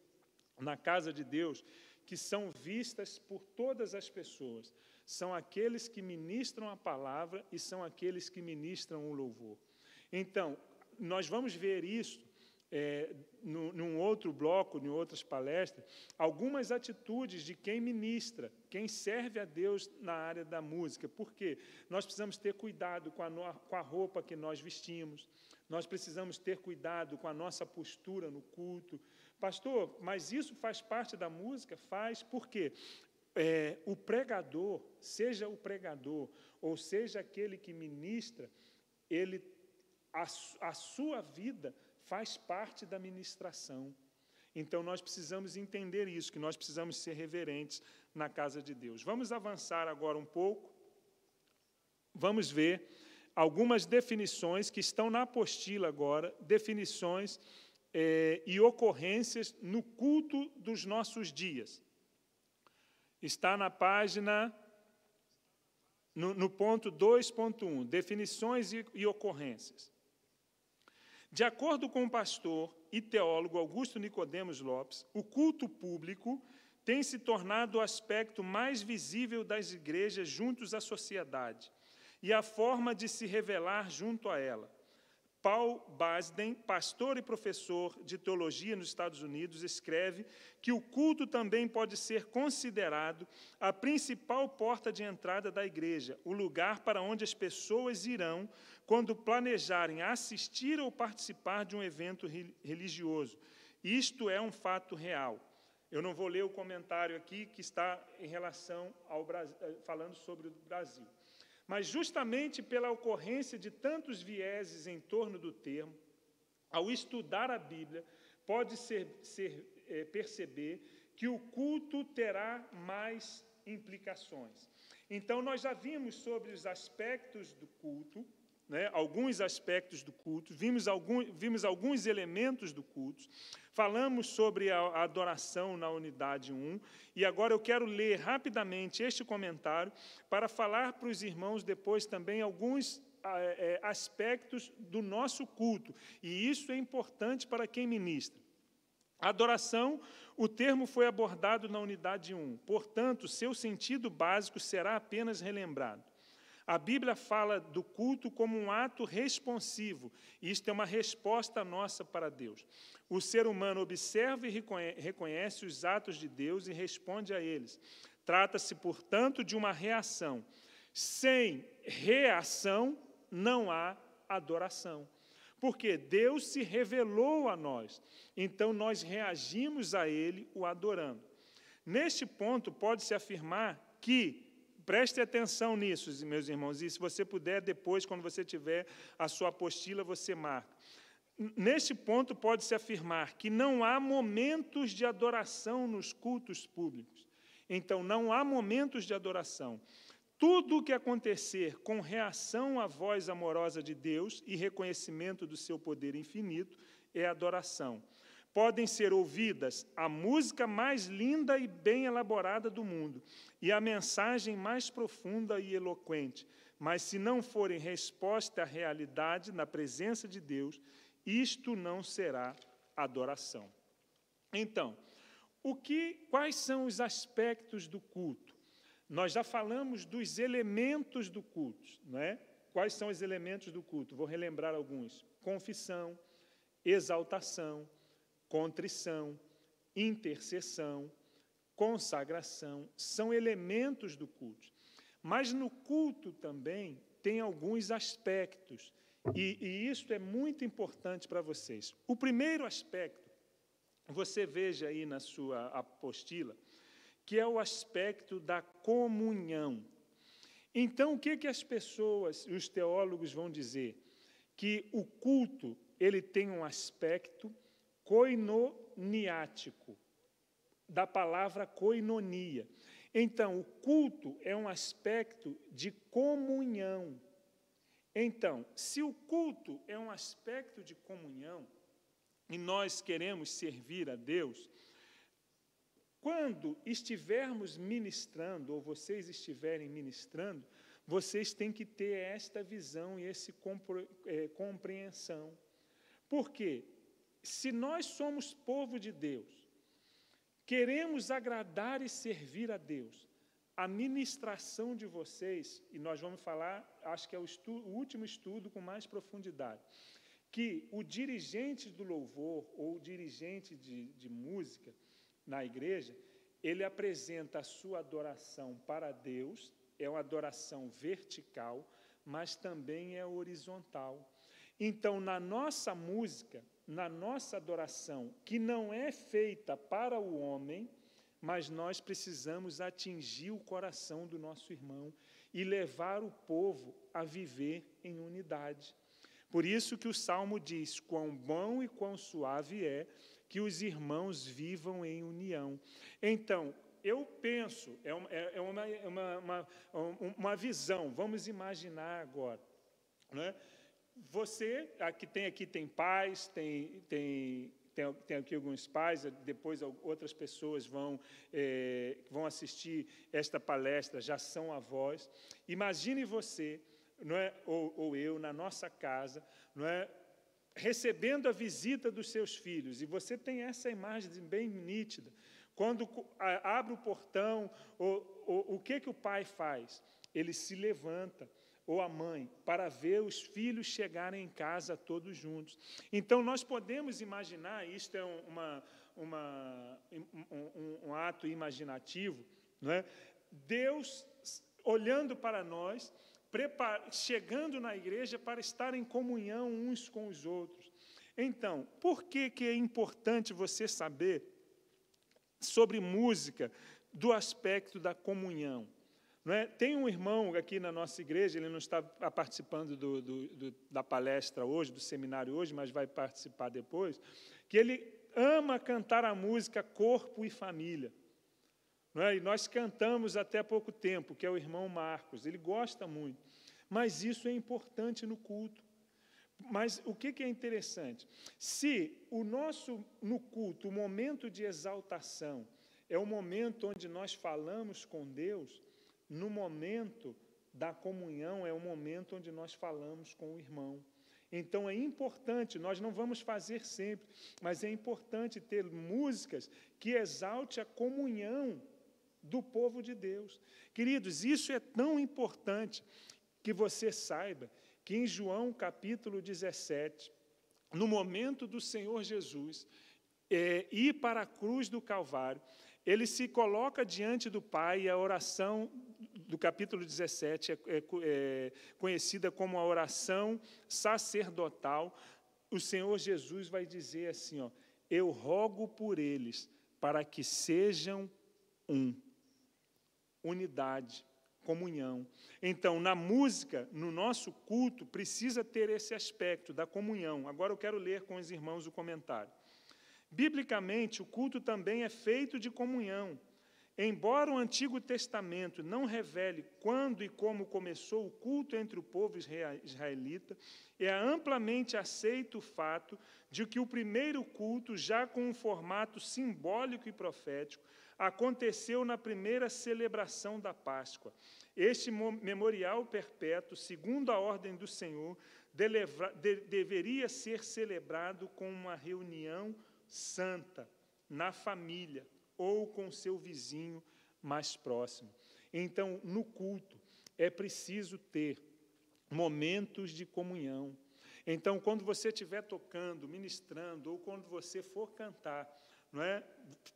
na casa de Deus, que são vistas por todas as pessoas. São aqueles que ministram a palavra e são aqueles que ministram o louvor. Então, nós vamos ver isso num outro bloco, em outras palestras, algumas atitudes de quem ministra, quem serve a Deus na área da música. Por quê? Nós precisamos ter cuidado com a roupa que nós vestimos, nós precisamos ter cuidado com a nossa postura no culto. Pastor, mas isso faz parte da música? Faz. Por quê? O pregador, seja o pregador, ou seja aquele que ministra, a sua vida faz parte da ministração. Então, nós precisamos entender isso, que nós precisamos ser reverentes na casa de Deus. Vamos avançar agora um pouco. Vamos ver algumas definições que estão na apostila agora, definições e ocorrências no culto dos nossos dias. Está na página, no ponto 2.1, definições e ocorrências. De acordo com o pastor e teólogo Augusto Nicodemos Lopes, o culto público tem se tornado o aspecto mais visível das igrejas juntos à sociedade e a forma de se revelar junto a ela. Paul Basden, pastor e professor de teologia nos Estados Unidos, escreve que o culto também pode ser considerado a principal porta de entrada da igreja, o lugar para onde as pessoas irão quando planejarem assistir ou participar de um evento religioso. Isto é um fato real. Eu não vou ler o comentário aqui que está em relação ao Brasil, falando sobre o Brasil. Mas justamente pela ocorrência de tantos vieses em torno do termo, ao estudar a Bíblia, pode-se perceber que o culto terá mais implicações. Então, nós já vimos sobre os aspectos do culto, né, alguns aspectos do culto, vimos alguns elementos do culto, falamos sobre a adoração na unidade 1, e agora eu quero ler rapidamente este comentário para falar para os irmãos depois também alguns aspectos do nosso culto, e isso é importante para quem ministra. Adoração, o termo foi abordado na unidade 1, portanto, seu sentido básico será apenas relembrado. A Bíblia fala do culto como um ato responsivo, e isto é uma resposta nossa para Deus. O ser humano observa e reconhece os atos de Deus e responde a eles. Trata-se, portanto, de uma reação. Sem reação, não há adoração. Porque Deus se revelou a nós, então nós reagimos a Ele o adorando. Neste ponto, pode-se afirmar que, preste atenção nisso, meus irmãos, e se você puder, depois, quando você tiver a sua apostila, você marca. Neste ponto, pode-se afirmar que não há momentos de adoração nos cultos públicos. Então, não há momentos de adoração. Tudo o que acontecer com reação à voz amorosa de Deus e reconhecimento do seu poder infinito é adoração. Podem ser ouvidas a música mais linda e bem elaborada do mundo e a mensagem mais profunda e eloquente, mas se não forem resposta à realidade na presença de Deus, isto não será adoração. Então, quais são os aspectos do culto? Nós já falamos dos elementos do culto, não é? Quais são os elementos do culto? Vou relembrar alguns. Confissão, exaltação, contrição, intercessão, consagração, são elementos do culto. Mas no culto também tem alguns aspectos, e isso é muito importante para vocês. O primeiro aspecto, você veja aí na sua apostila, que é o aspecto da comunhão. Então, o que as pessoas, os teólogos vão dizer? Que o culto, ele tem um aspecto koinoniático, da palavra koinonia. Então, o culto é um aspecto de comunhão. Então, se o culto é um aspecto de comunhão, e nós queremos servir a Deus, quando estivermos ministrando, ou vocês estiverem ministrando, vocês têm que ter esta visão e essa compreensão. Por quê? Se nós somos povo de Deus, queremos agradar e servir a Deus, a ministração de vocês, e nós vamos falar, acho que é o último estudo com mais profundidade, que o dirigente do louvor ou o dirigente de música na igreja, ele apresenta a sua adoração para Deus, é uma adoração vertical, mas também é horizontal. Então, na nossa música, na nossa adoração, que não é feita para o homem, mas nós precisamos atingir o coração do nosso irmão e levar o povo a viver em unidade. Por isso que o Salmo diz, quão bom e quão suave é que os irmãos vivam em união. Então, eu penso, é uma visão, vamos imaginar agora, né? Você, aqui tem pais, tem aqui alguns pais, depois outras pessoas vão assistir esta palestra, já são avós. Imagine você, não é, ou eu, na nossa casa, não é, recebendo a visita dos seus filhos, e você tem essa imagem bem nítida. Quando abre o portão, o que o pai faz? Ele se levanta, ou a mãe, para ver os filhos chegarem em casa todos juntos. Então, nós podemos imaginar, isto é um ato imaginativo, não é? Deus olhando para nós, chegando na igreja para estar em comunhão uns com os outros. Então, por que é importante você saber sobre música do aspecto da comunhão? Não é? Tem um irmão aqui na nossa igreja, ele não está participando da palestra hoje, do seminário hoje, mas vai participar depois, que ele ama cantar a música Corpo e Família. Não é? E nós cantamos até pouco tempo, que é o irmão Marcos, ele gosta muito. Mas isso é importante no culto. Mas o que é interessante? Se no culto, o momento de exaltação é o momento onde nós falamos com Deus, no momento da comunhão é o momento onde nós falamos com o irmão. Então, é importante, nós não vamos fazer sempre, mas é importante ter músicas que exalte a comunhão do povo de Deus. Queridos, isso é tão importante que você saiba que em João capítulo 17, no momento do Senhor Jesus ir para a cruz do Calvário, ele se coloca diante do Pai, e a oração do capítulo 17 é conhecida como a oração sacerdotal. O Senhor Jesus vai dizer assim, ó, eu rogo por eles, para que sejam um. Unidade, comunhão. Então, na música, no nosso culto, precisa ter esse aspecto da comunhão. Agora eu quero ler com os irmãos o comentário. Biblicamente, o culto também é feito de comunhão. Embora o Antigo Testamento não revele quando e como começou o culto entre o povo israelita, é amplamente aceito o fato de que o primeiro culto, já com um formato simbólico e profético, aconteceu na primeira celebração da Páscoa. Este memorial perpétuo, segundo a ordem do Senhor, deveria ser celebrado com uma reunião santa, na família, ou com seu vizinho mais próximo. Então, no culto, é preciso ter momentos de comunhão. Então, quando você estiver tocando, ministrando, ou quando você for cantar, não é?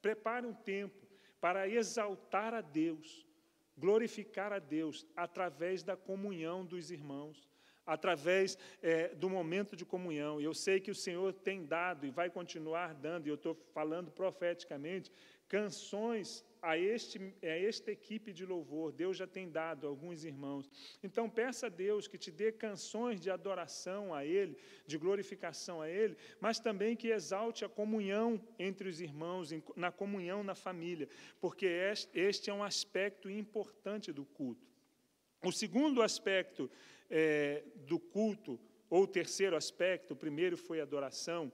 Prepare um tempo para exaltar a Deus, glorificar a Deus, através da comunhão dos irmãos, através do momento de comunhão. E eu sei que o Senhor tem dado e vai continuar dando, e eu estou falando profeticamente, canções a esta equipe de louvor. Deus já tem dado a alguns irmãos. Então, peça a Deus que te dê canções de adoração a Ele, de glorificação a Ele, mas também que exalte a comunhão entre os irmãos, na comunhão na família, porque este é um aspecto importante do culto. O segundo aspecto do culto, ou o terceiro aspecto, o primeiro foi a adoração,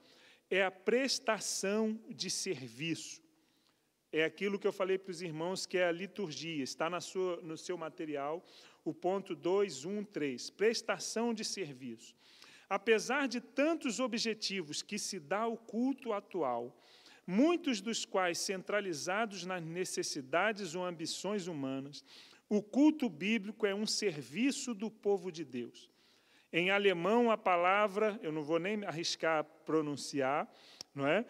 é a prestação de serviço. É aquilo que eu falei para os irmãos, que é a liturgia, está no seu material, o ponto 2.1.3, prestação de serviço. Apesar de tantos objetivos que se dá ao culto atual, muitos dos quais centralizados nas necessidades ou ambições humanas, o culto bíblico é um serviço do povo de Deus. Em alemão, a palavra, eu não vou nem arriscar pronunciar, não é?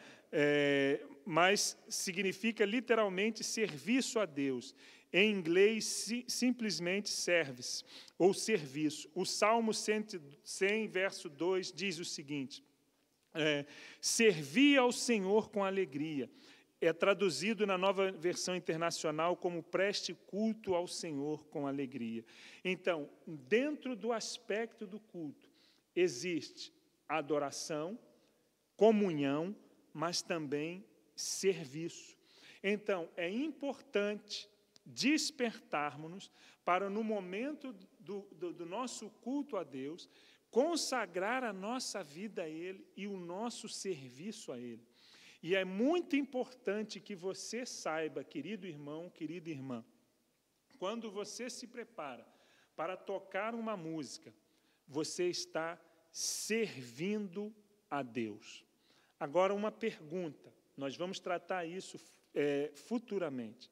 Mas significa literalmente serviço a Deus. Em inglês, simplesmente service, ou serviço. O Salmo 100, verso 2, diz o seguinte, servir ao Senhor com alegria. É traduzido na Nova Versão Internacional como preste culto ao Senhor com alegria. Então, dentro do aspecto do culto, existe adoração, comunhão, mas também serviço. Então, é importante despertarmos-nos para, no momento do nosso culto a Deus, consagrar a nossa vida a Ele e o nosso serviço a Ele. E é muito importante que você saiba, querido irmão, querida irmã, quando você se prepara para tocar uma música, você está servindo a Deus. Agora, uma pergunta, nós vamos tratar isso futuramente.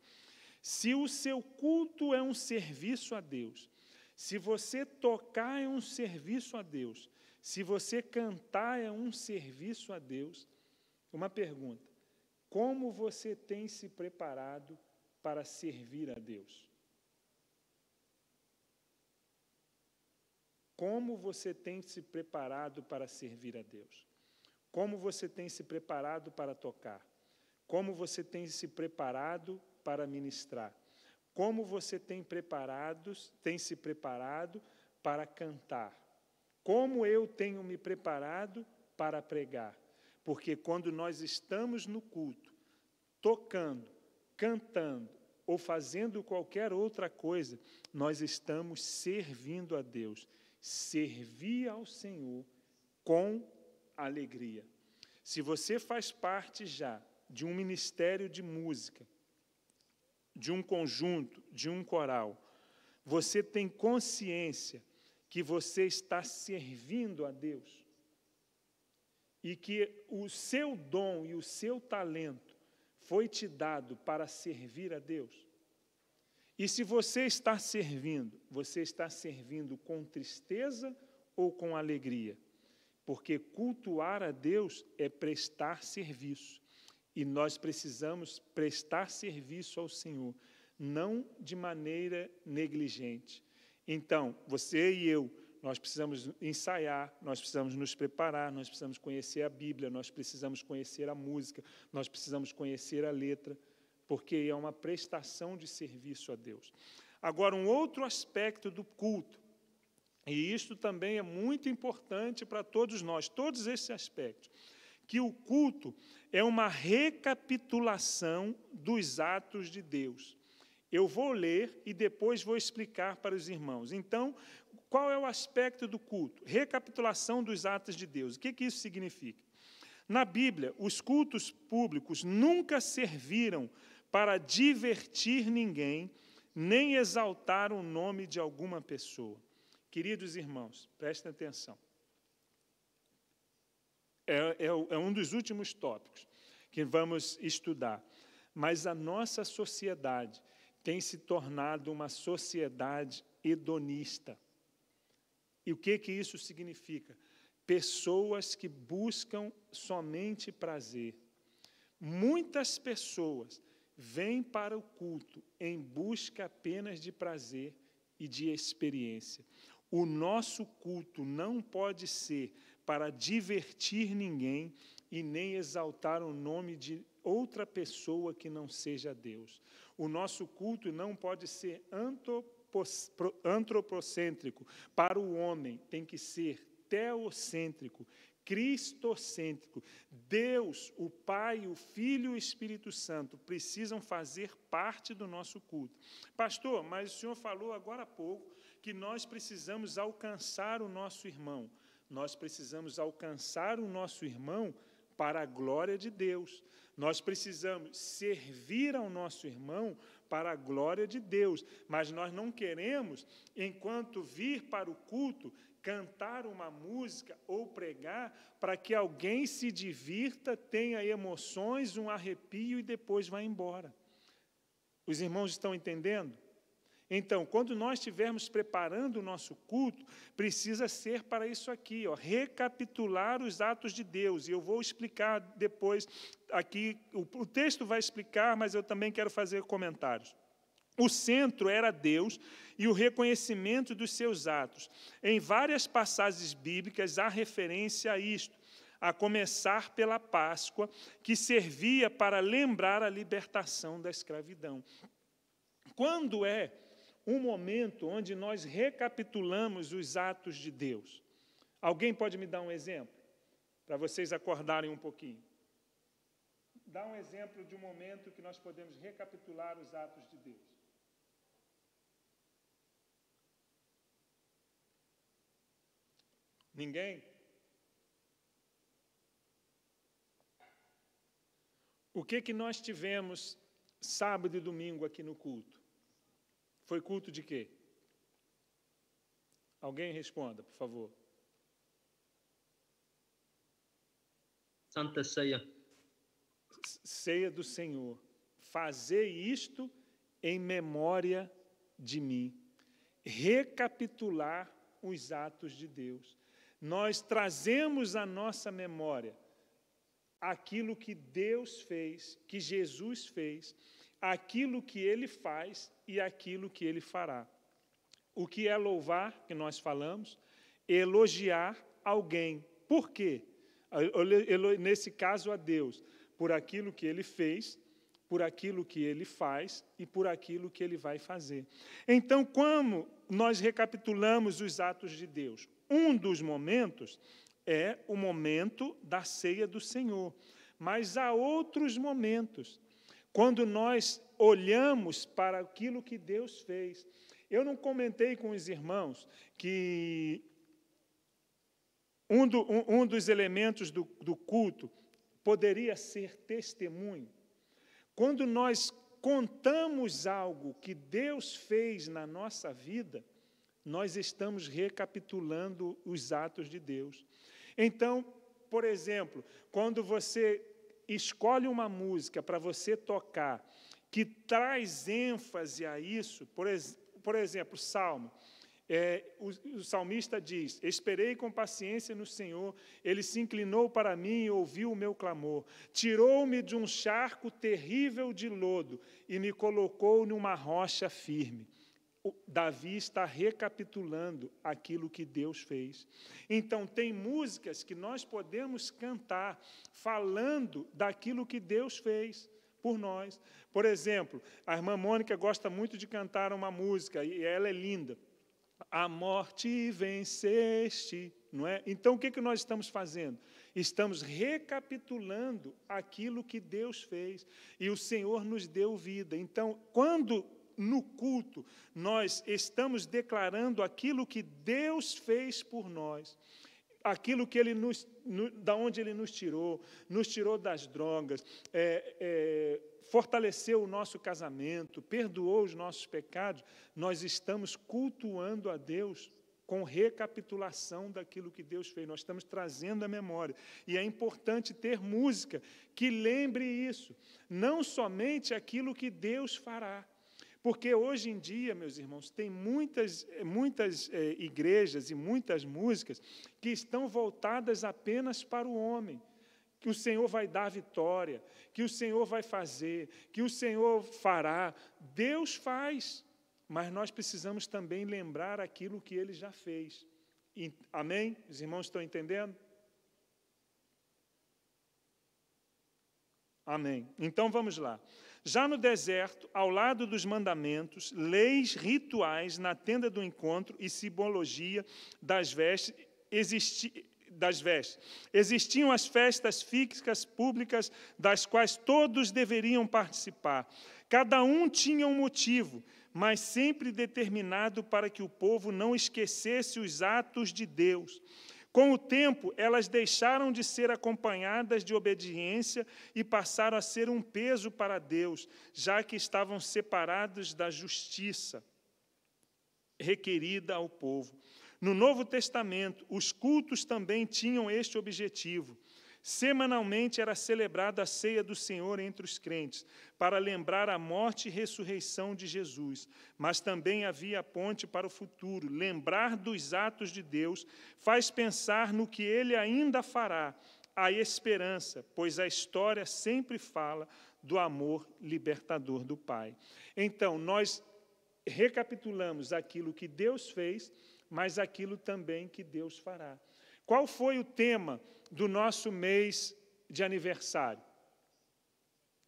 Se o seu culto é um serviço a Deus, se você tocar é um serviço a Deus, se você cantar é um serviço a Deus, uma pergunta: como você tem se preparado para servir a Deus? Como você tem se preparado para servir a Deus? Como você tem se preparado para tocar? Como você tem se preparado para ministrar? Como você tem se preparado para cantar? Como eu tenho me preparado para pregar? Porque quando nós estamos no culto, tocando, cantando ou fazendo qualquer outra coisa, nós estamos servindo a Deus. Servir ao Senhor com alegria. Se você faz parte já de um ministério de música, de um conjunto, de um coral, você tem consciência que você está servindo a Deus e que o seu dom e o seu talento foi te dado para servir a Deus? E se você está servindo com tristeza ou com alegria? Porque cultuar a Deus é prestar serviço. E nós precisamos prestar serviço ao Senhor, não de maneira negligente. Então, você e eu, nós precisamos ensaiar, nós precisamos nos preparar, nós precisamos conhecer a Bíblia, nós precisamos conhecer a música, nós precisamos conhecer a letra, porque é uma prestação de serviço a Deus. Agora, um outro aspecto do culto, e isto também é muito importante para todos nós, todos esses aspectos, que o culto é uma recapitulação dos atos de Deus. Eu vou ler e depois vou explicar para os irmãos. Então, qual é o aspecto do culto? Recapitulação dos atos de Deus. O que isso significa? Na Bíblia, os cultos públicos nunca serviram para divertir ninguém, nem exaltar o nome de alguma pessoa. Queridos irmãos, prestem atenção. É um dos últimos tópicos que vamos estudar. Mas a nossa sociedade tem se tornado uma sociedade hedonista. E o que isso significa? Pessoas que buscam somente prazer. Muitas pessoas vêm para o culto em busca apenas de prazer e de experiência. O nosso culto não pode ser para divertir ninguém e nem exaltar o nome de outra pessoa que não seja Deus. O nosso culto não pode ser antropocêntrico. Para o homem, tem que ser teocêntrico, cristocêntrico. Deus, o Pai, o Filho e o Espírito Santo precisam fazer parte do nosso culto. Pastor, mas o senhor falou agora há pouco que nós precisamos alcançar o nosso irmão. Nós precisamos alcançar o nosso irmão para a glória de Deus. Nós precisamos servir ao nosso irmão para a glória de Deus. Mas nós não queremos, enquanto vir para o culto, cantar uma música ou pregar para que alguém se divirta, tenha emoções, um arrepio e depois vá embora. Os irmãos estão entendendo? Então, quando nós estivermos preparando o nosso culto, precisa ser para isso aqui, recapitular os atos de Deus. E eu vou explicar depois aqui, o texto vai explicar, mas eu também quero fazer comentários. O centro era Deus e o reconhecimento dos seus atos. Em várias passagens bíblicas há referência a isto, a começar pela Páscoa, que servia para lembrar a libertação da escravidão. Quando é um momento onde nós recapitulamos os atos de Deus? Alguém pode me dar um exemplo? Para vocês acordarem um pouquinho. Dá um exemplo de um momento que nós podemos recapitular os atos de Deus. Ninguém? O que nós tivemos sábado e domingo aqui no culto? Foi culto de quê? Alguém responda, por favor. Santa Ceia. Ceia do Senhor. fazei isto em memória de mim. Recapitular os atos de Deus. Nós trazemos à nossa memória aquilo que Deus fez, que Jesus fez, aquilo que Ele faz e aquilo que Ele fará. O que é louvar, que nós falamos, elogiar alguém. Por quê? Nesse caso, a Deus, por aquilo que Ele fez, por aquilo que Ele faz e por aquilo que Ele vai fazer. Então, como nós recapitulamos os atos de Deus? Um dos momentos é o momento da ceia do Senhor, mas há outros momentos, quando nós olhamos para aquilo que Deus fez. Eu não comentei com os irmãos que um dos elementos do culto poderia ser testemunho. Quando nós contamos algo que Deus fez na nossa vida, nós estamos recapitulando os atos de Deus. Então, por exemplo, quando você escolhe uma música para você tocar, que traz ênfase a isso, por exemplo, Salmo. O salmista diz, esperei com paciência no Senhor, Ele se inclinou para mim e ouviu o meu clamor, tirou-me de um charco terrível de lodo e me colocou numa rocha firme. Davi está recapitulando aquilo que Deus fez. Então, tem músicas que nós podemos cantar falando daquilo que Deus fez por nós. Por exemplo, a irmã Mônica gosta muito de cantar uma música, e ela é linda. A morte venceste, não é? Então, o que nós estamos fazendo? Estamos recapitulando aquilo que Deus fez, e o Senhor nos deu vida. Então, quando no culto nós estamos declarando aquilo que Deus fez por nós, aquilo que Ele da onde Ele nos tirou das drogas, fortaleceu o nosso casamento, perdoou os nossos pecados, nós estamos cultuando a Deus com recapitulação daquilo que Deus fez. Nós estamos trazendo a memória. E é importante ter música que lembre isso, não somente aquilo que Deus fará. Porque hoje em dia, meus irmãos, tem muitas igrejas e muitas músicas que estão voltadas apenas para o homem, que o Senhor vai dar vitória, que o Senhor vai fazer, que o Senhor fará. Deus faz, mas nós precisamos também lembrar aquilo que Ele já fez. Amém? Os irmãos estão entendendo? Amém. Então, vamos lá. Já no deserto, ao lado dos mandamentos, leis rituais na tenda do encontro e simbologia das vestes, existiam as festas fixas públicas das quais todos deveriam participar. Cada um tinha um motivo, mas sempre determinado para que o povo não esquecesse os atos de Deus. Com o tempo, elas deixaram de ser acompanhadas de obediência e passaram a ser um peso para Deus, já que estavam separados da justiça requerida ao povo. No Novo Testamento, os cultos também tinham este objetivo. Semanalmente era celebrada a ceia do Senhor entre os crentes, para lembrar a morte e ressurreição de Jesus. Mas também havia a ponte para o futuro. Lembrar dos atos de Deus faz pensar no que Ele ainda fará. A esperança, pois a história sempre fala do amor libertador do Pai. Então, nós recapitulamos aquilo que Deus fez, mas aquilo também que Deus fará. Qual foi o tema do nosso mês de aniversário?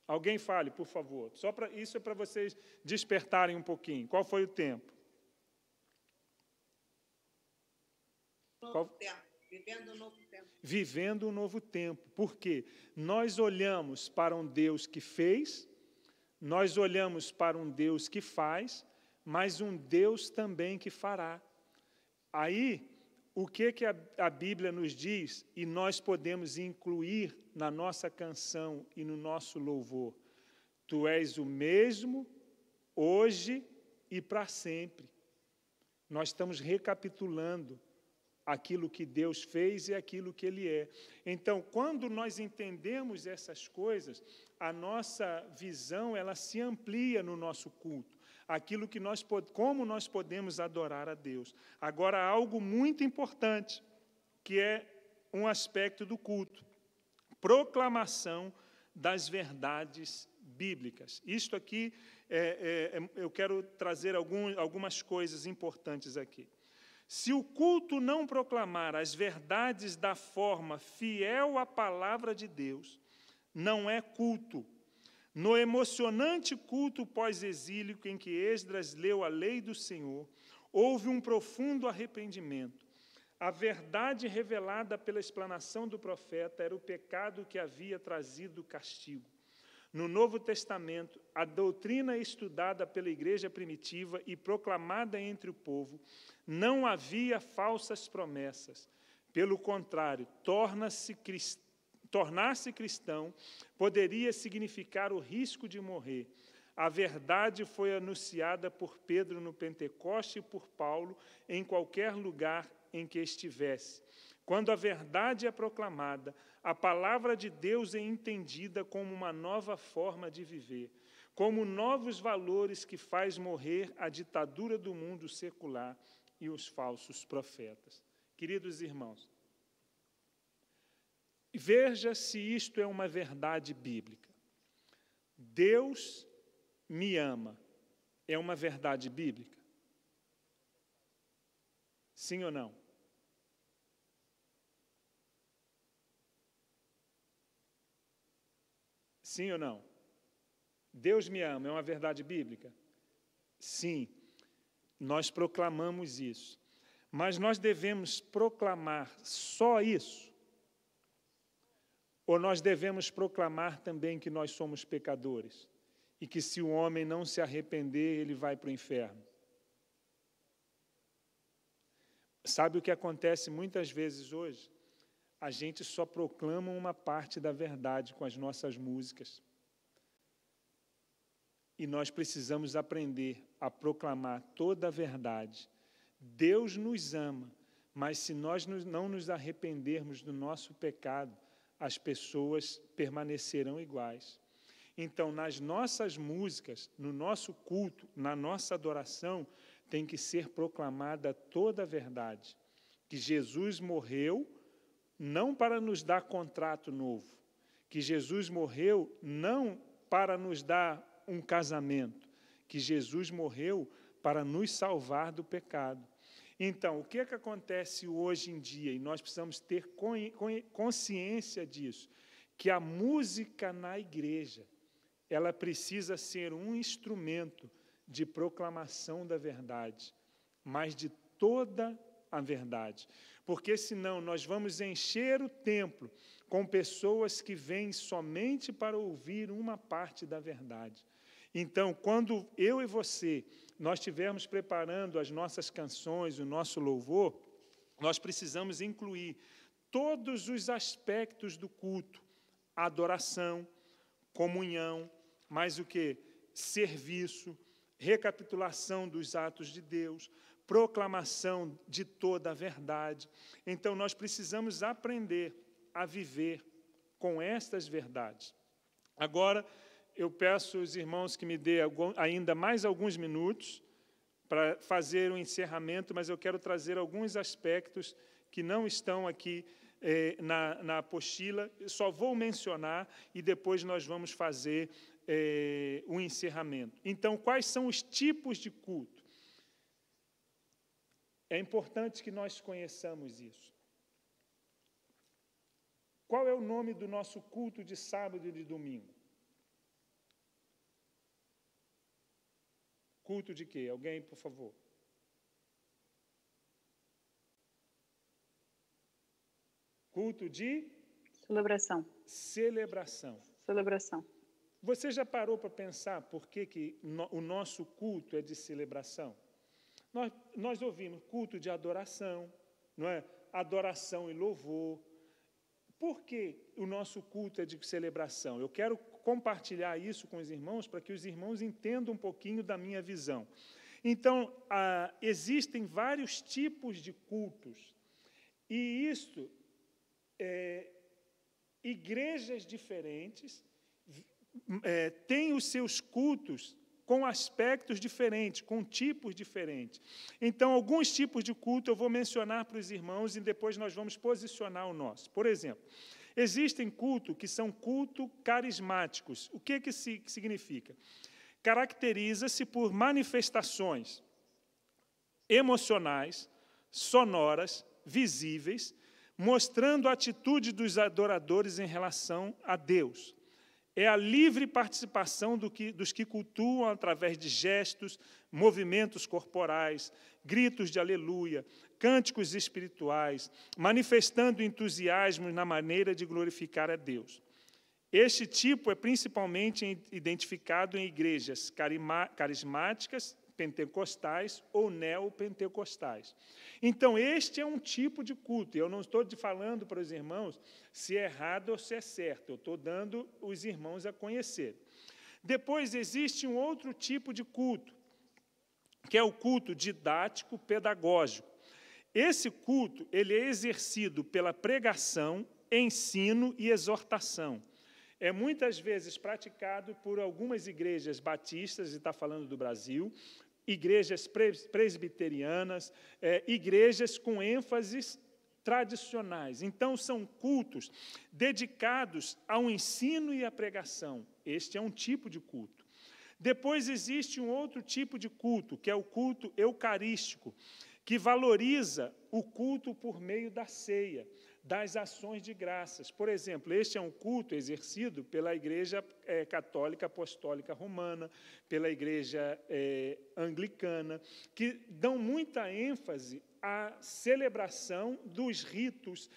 Alguém fale, por favor. Isso é para vocês despertarem um pouquinho. Qual foi o tempo? Vivendo um novo tempo. Vivendo um novo tempo. Por quê? Nós olhamos para um Deus que fez, nós olhamos para um Deus que faz, mas um Deus também que fará. Aí, o que a Bíblia nos diz, e nós podemos incluir na nossa canção e no nosso louvor? Tu és o mesmo, hoje e para sempre. Nós estamos recapitulando aquilo que Deus fez e aquilo que Ele é. Então, quando nós entendemos essas coisas, a nossa visão ela se amplia no nosso culto. Aquilo que como nós podemos adorar a Deus. Agora, algo muito importante, que é um aspecto do culto: proclamação das verdades bíblicas. Isto aqui, eu quero trazer algumas coisas importantes aqui. Se o culto não proclamar as verdades da forma fiel à palavra de Deus, não é culto. No emocionante culto pós-exílico em que Esdras leu a lei do Senhor, houve um profundo arrependimento. A verdade revelada pela explanação do profeta era o pecado que havia trazido castigo. No Novo Testamento, a doutrina estudada pela igreja primitiva e proclamada entre o povo, não havia falsas promessas. Pelo contrário, tornar-se cristão poderia significar o risco de morrer. A verdade foi anunciada por Pedro no Pentecoste e por Paulo em qualquer lugar em que estivesse. Quando a verdade é proclamada, a palavra de Deus é entendida como uma nova forma de viver, como novos valores que faz morrer a ditadura do mundo secular e os falsos profetas. Queridos irmãos, veja se isto é uma verdade bíblica. Deus me ama. É uma verdade bíblica? Sim ou não? Sim ou não? Deus me ama, é uma verdade bíblica? Sim, nós proclamamos isso. Mas nós devemos proclamar só isso? Ou nós devemos proclamar também que nós somos pecadores? E que se o homem não se arrepender, ele vai para o inferno? Sabe o que acontece muitas vezes hoje? A gente só proclama uma parte da verdade com as nossas músicas. E nós precisamos aprender a proclamar toda a verdade. Deus nos ama, mas se nós não nos arrependermos do nosso pecado, as pessoas permanecerão iguais. Então, nas nossas músicas, no nosso culto, na nossa adoração, tem que ser proclamada toda a verdade. Que Jesus morreu não para nos dar contrato novo, que Jesus morreu não para nos dar um casamento, que Jesus morreu para nos salvar do pecado. Então, o que é que acontece hoje em dia? E nós precisamos ter consciência disso, que a música na igreja, ela precisa ser um instrumento de proclamação da verdade, mas de toda a verdade. Porque senão nós vamos encher o templo com pessoas que vêm somente para ouvir uma parte da verdade. Então, quando eu e você, nós estivermos preparando as nossas canções, o nosso louvor, nós precisamos incluir todos os aspectos do culto: adoração, comunhão, mais o que? Serviço, recapitulação dos atos de Deus, proclamação de toda a verdade. Então, nós precisamos aprender a viver com estas verdades. Agora, eu peço aos irmãos que me dê ainda mais alguns minutos para fazer o encerramento, mas eu quero trazer alguns aspectos que não estão aqui na apostila. Eu só vou mencionar e depois nós vamos fazer o encerramento. Então, quais são os tipos de culto? É importante que nós conheçamos isso. Qual é o nome do nosso culto de sábado e de domingo? Culto de quê? Alguém, por favor? Culto de? Celebração. Celebração. Celebração. Você já parou para pensar por que o nosso culto é de celebração? Nós ouvimos culto de adoração, não é? Adoração e louvor. Por que o nosso culto é de celebração? Eu quero compartilhar isso com os irmãos para que os irmãos entendam um pouquinho da minha visão. Então, existem vários tipos de cultos. E isto, igrejas diferentes têm os seus cultos com aspectos diferentes, com tipos diferentes. Então, alguns tipos de culto eu vou mencionar para os irmãos e depois nós vamos posicionar o nosso. Por exemplo, existem cultos que são cultos carismáticos. O que significa? Caracteriza-se por manifestações emocionais, sonoras, visíveis, mostrando a atitude dos adoradores em relação a Deus. É a livre participação dos que cultuam através de gestos, movimentos corporais, gritos de aleluia, cânticos espirituais, manifestando entusiasmo na maneira de glorificar a Deus. Este tipo é principalmente identificado em igrejas carismáticas, pentecostais ou neopentecostais. Então, este é um tipo de culto. Eu não estou falando para os irmãos se é errado ou se é certo. Eu estou dando os irmãos a conhecer. Depois, existe um outro tipo de culto, que é o culto didático pedagógico. Esse culto ele é exercido pela pregação, ensino e exortação. É muitas vezes praticado por algumas igrejas batistas, e está falando do Brasil, igrejas presbiterianas, igrejas com ênfases tradicionais. Então, são cultos dedicados ao ensino e à pregação. Este é um tipo de culto. Depois existe um outro tipo de culto, que é o culto eucarístico, que valoriza o culto por meio da ceia, das ações de graças. Por exemplo, este é um culto exercido pela Igreja Católica Apostólica Romana, pela Igreja Anglicana, que dão muita ênfase à celebração dos ritos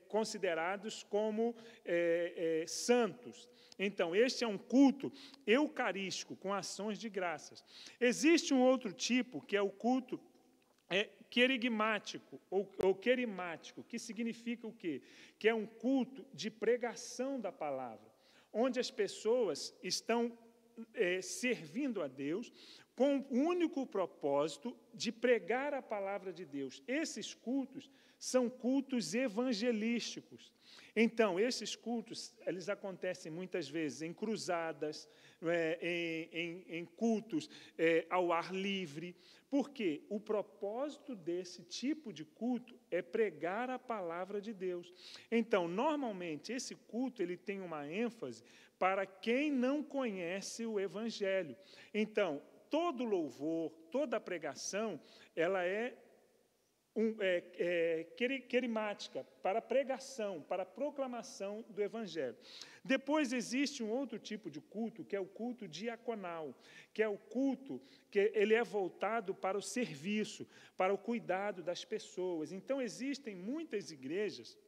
considerados como santos. Então, este é um culto eucarístico, com ações de graças. Existe um outro tipo, que é o culto querigmático ou querimático, que significa o quê? Que é um culto de pregação da palavra, onde as pessoas estão servindo a Deus com o único propósito de pregar a palavra de Deus. Esses cultos são cultos evangelísticos. Então, esses cultos, eles acontecem muitas vezes em cruzadas, em cultos ao ar livre, porque o propósito desse tipo de culto é pregar a palavra de Deus. Então, normalmente, esse culto ele tem uma ênfase para quem não conhece o Evangelho. Então, todo louvor, toda pregação, ela é querimática, para pregação, para proclamação do Evangelho. Depois existe um outro tipo de culto, que é o culto diaconal, que é o culto que ele é voltado para o serviço, para o cuidado das pessoas. Então, existem muitas igrejas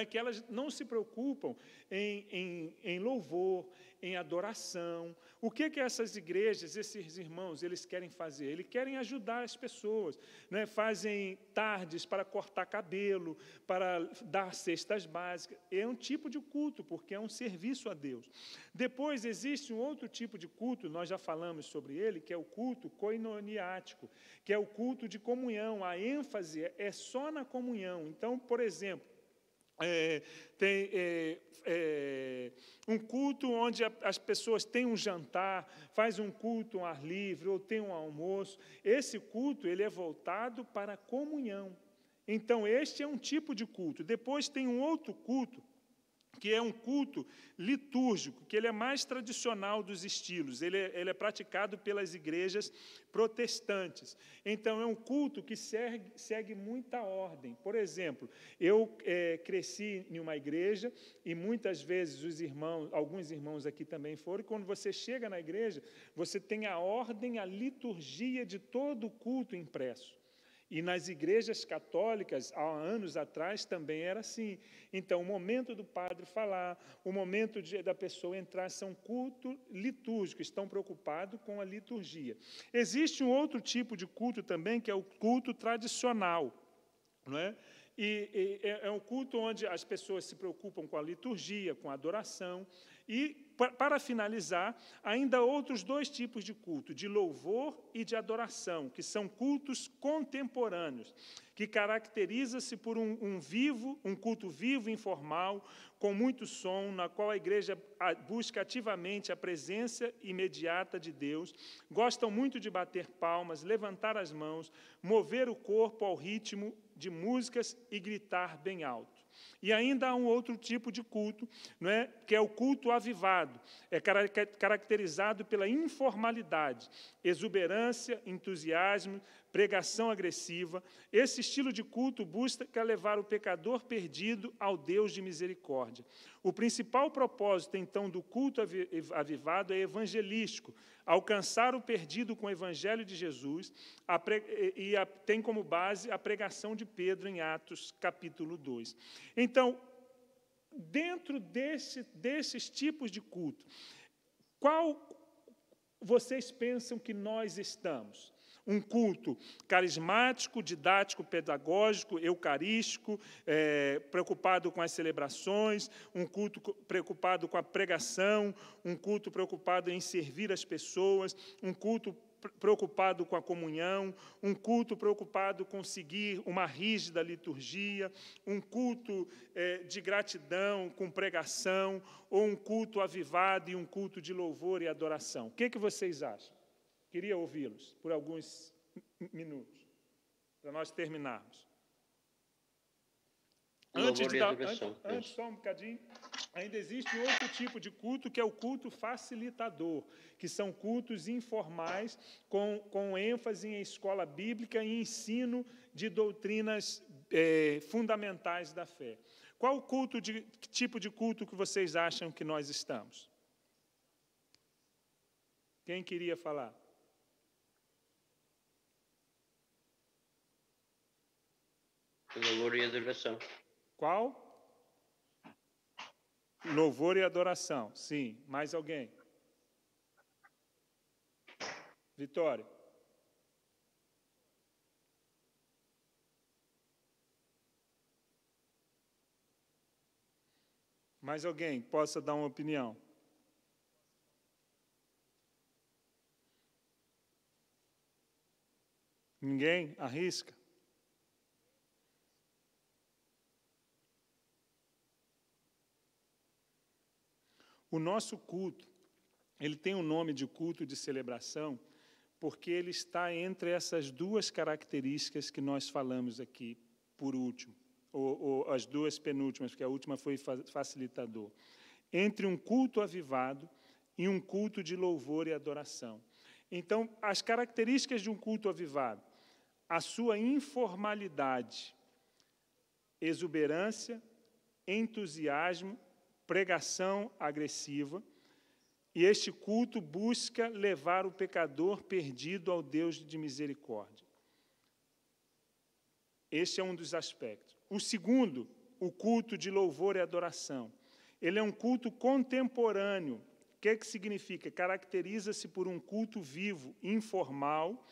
que elas não se preocupam em louvor, em adoração. O que essas igrejas, esses irmãos, eles querem fazer? Eles querem ajudar as pessoas, fazem tardes para cortar cabelo, para dar cestas básicas. É um tipo de culto, porque é um serviço a Deus. Depois, existe um outro tipo de culto, nós já falamos sobre ele, que é o culto koinoniático, que é o culto de comunhão. A ênfase é só na comunhão. Então, por exemplo, tem um culto onde as pessoas têm um jantar, faz um culto ao ar livre, ou tem um almoço. Esse culto ele é voltado para a comunhão. Então, este é um tipo de culto. Depois tem um outro culto, que é um culto litúrgico, que ele é mais tradicional dos estilos, ele é praticado pelas igrejas protestantes. Então, é um culto que segue muita ordem. Por exemplo, eu cresci em uma igreja, e muitas vezes alguns irmãos aqui também foram, e quando você chega na igreja, você tem a ordem, a liturgia de todo o culto impresso. E nas igrejas católicas, há anos atrás, também era assim. Então, o momento do padre falar, o momento da pessoa entrar, são cultos litúrgicos, estão preocupados com a liturgia. Existe um outro tipo de culto também, que é o culto tradicional, não é? E é um culto onde as pessoas se preocupam com a liturgia, com a adoração, E, para finalizar, ainda outros 2 tipos de culto, de louvor e de adoração, que são cultos contemporâneos, que caracteriza-se por um culto vivo, informal, com muito som, na qual a igreja busca ativamente a presença imediata de Deus, gostam muito de bater palmas, levantar as mãos, mover o corpo ao ritmo de músicas e gritar bem alto. E ainda há um outro tipo de culto, não é? Que é o culto avivado. É caracterizado pela informalidade, exuberância, entusiasmo, pregação agressiva. Esse estilo de culto busca levar o pecador perdido ao Deus de misericórdia. O principal propósito, então, do culto avivado é evangelístico, alcançar o perdido com o evangelho de Jesus, tem como base a pregação de Pedro em Atos, capítulo 2. Então, dentro desses tipos de culto, qual vocês pensam que nós estamos? Um culto carismático, didático, pedagógico, eucarístico, preocupado com as celebrações, um culto preocupado com a pregação, um culto preocupado em servir as pessoas, um culto preocupado com a comunhão, um culto preocupado com seguir uma rígida liturgia, um culto de gratidão com pregação, ou um culto avivado e um culto de louvor e adoração. O que vocês acham? Queria ouvi-los por alguns minutos, para nós terminarmos. Antes, só um bocadinho, ainda existe outro tipo de culto, que é o culto facilitador, que são cultos informais, com ênfase em escola bíblica e ensino de doutrinas fundamentais da fé. Qual tipo de culto que vocês acham que nós estamos? Quem queria falar? Louvor e adoração. Qual? Louvor e adoração, sim. Mais alguém? Vitória. Mais alguém possa dar uma opinião? Ninguém? Arrisca? O nosso culto, ele tem um nome de culto de celebração, porque ele está entre essas 2 características que nós falamos aqui, por último, ou as 2 penúltimas, porque a última foi facilitador. Entre um culto avivado e um culto de louvor e adoração. Então, as características de um culto avivado: a sua informalidade, exuberância, entusiasmo, pregação agressiva, e este culto busca levar o pecador perdido ao Deus de misericórdia. Este é um dos aspectos. O segundo, o culto de louvor e adoração. Ele é um culto contemporâneo. O que significa? Caracteriza-se por um culto vivo, informal,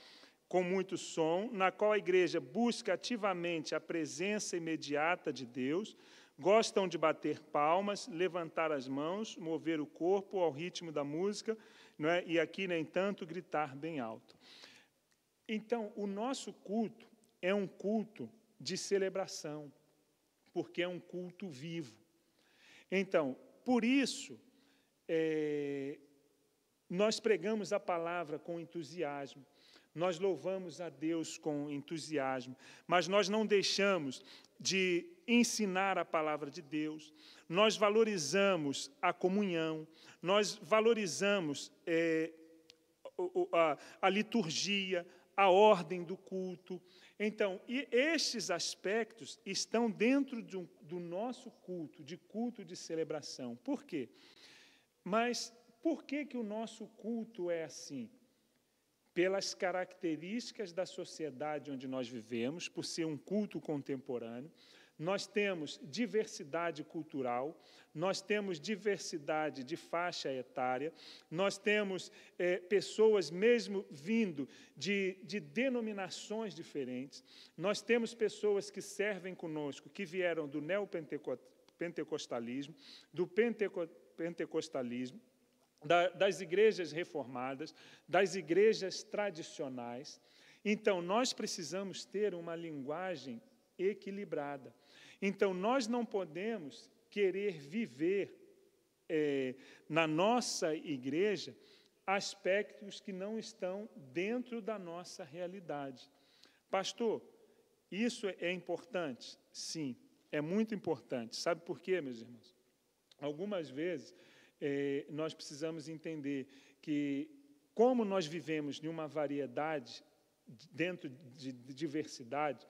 com muito som, na qual a igreja busca ativamente a presença imediata de Deus, gostam de bater palmas, levantar as mãos, mover o corpo ao ritmo da música, não é? E aqui, nem tanto, gritar bem alto. Então, o nosso culto é um culto de celebração, porque é um culto vivo. Então, por isso, nós pregamos a palavra com entusiasmo, nós louvamos a Deus com entusiasmo, mas nós não deixamos de ensinar a palavra de Deus, nós valorizamos a comunhão, nós valorizamos a liturgia, a ordem do culto. Então, estes aspectos estão dentro do nosso culto de celebração. Por quê? Mas por que o nosso culto é assim? Pelas características da sociedade onde nós vivemos, por ser um culto contemporâneo, nós temos diversidade cultural, nós temos diversidade de faixa etária, nós temos pessoas mesmo vindo de denominações diferentes, nós temos pessoas que servem conosco, que vieram do neopentecostalismo, do pentecostalismo, das igrejas reformadas, das igrejas tradicionais. Então, nós precisamos ter uma linguagem equilibrada. Então, nós não podemos querer viver na nossa igreja aspectos que não estão dentro da nossa realidade. Pastor, isso é importante? Sim, é muito importante. Sabe por quê, meus irmãos? Algumas vezes, nós precisamos entender que, como nós vivemos em uma variedade, dentro de diversidade,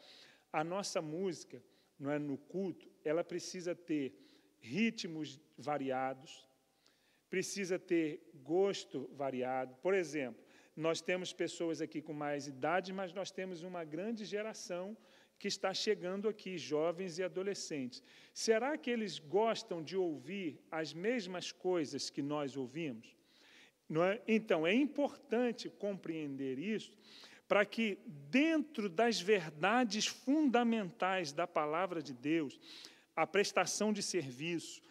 a nossa música, não é, no culto, ela precisa ter ritmos variados, precisa ter gosto variado. Por exemplo, nós temos pessoas aqui com mais idade, mas nós temos uma grande geração que está chegando aqui, jovens e adolescentes. Será que eles gostam de ouvir as mesmas coisas que nós ouvimos? Não é? Então, é importante compreender isso, para que, dentro das verdades fundamentais da palavra de Deus, a prestação de serviço,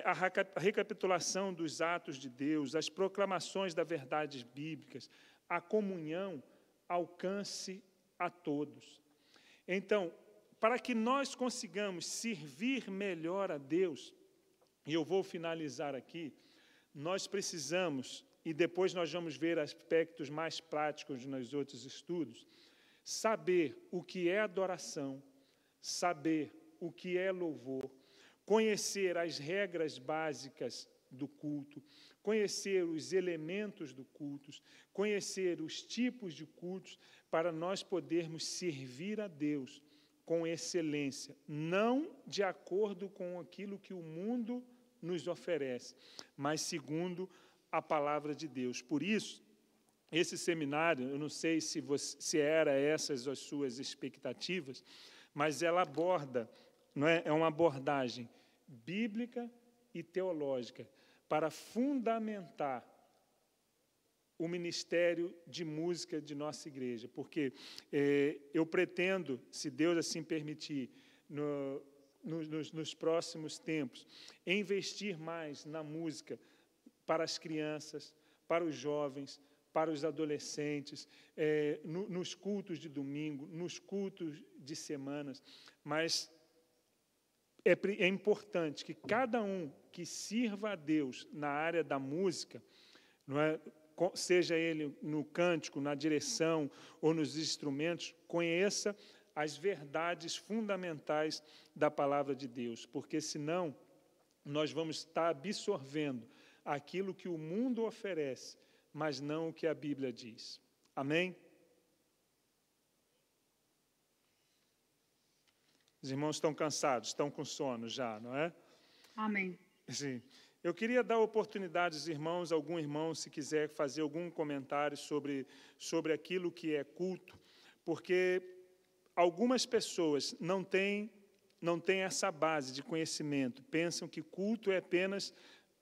a recapitulação dos atos de Deus, as proclamações das verdades bíblicas, a comunhão alcance a todos. Então, para que nós consigamos servir melhor a Deus, e eu vou finalizar aqui, nós precisamos, e depois nós vamos ver aspectos mais práticos nos outros estudos, saber o que é adoração, saber o que é louvor, conhecer as regras básicas do culto, conhecer os elementos do culto, conhecer os tipos de cultos, para nós podermos servir a Deus com excelência, não de acordo com aquilo que o mundo nos oferece, mas segundo a palavra de Deus. Por isso, esse seminário, eu não sei se era essas as suas expectativas, mas ela aborda, não é? É uma abordagem bíblica e teológica para fundamentar o ministério de música de nossa igreja, porque eu pretendo, se Deus assim permitir, nos próximos tempos, investir mais na música para as crianças, para os jovens, para os adolescentes, nos cultos de domingo, nos cultos de semanas, mas é importante que cada um que sirva a Deus na área da música, não é, seja ele no cântico, na direção ou nos instrumentos, conheça as verdades fundamentais da palavra de Deus, porque senão nós vamos estar absorvendo aquilo que o mundo oferece, mas não o que a Bíblia diz. Amém? Os irmãos estão cansados, estão com sono já, não é? Amém. Sim. Eu queria dar oportunidade aos irmãos, algum irmão, se quiser fazer algum comentário sobre aquilo que é culto, porque algumas pessoas não têm essa base de conhecimento, pensam que culto é apenas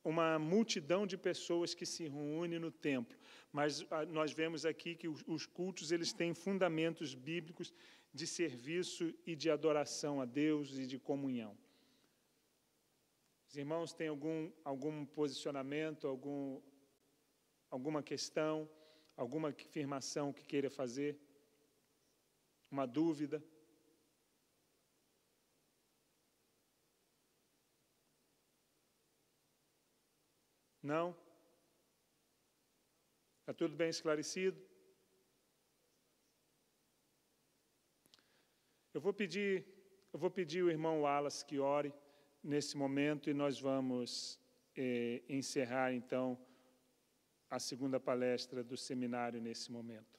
uma multidão de pessoas que se reúnem no templo, mas nós vemos aqui que os cultos eles têm fundamentos bíblicos de serviço e de adoração a Deus e de comunhão. Os irmãos têm algum posicionamento, alguma questão, alguma afirmação que queira fazer? Uma dúvida? Não? Está tudo bem esclarecido? Eu vou pedir ao irmão Wallace que ore nesse momento e nós vamos encerrar, então, a segunda palestra do seminário nesse momento.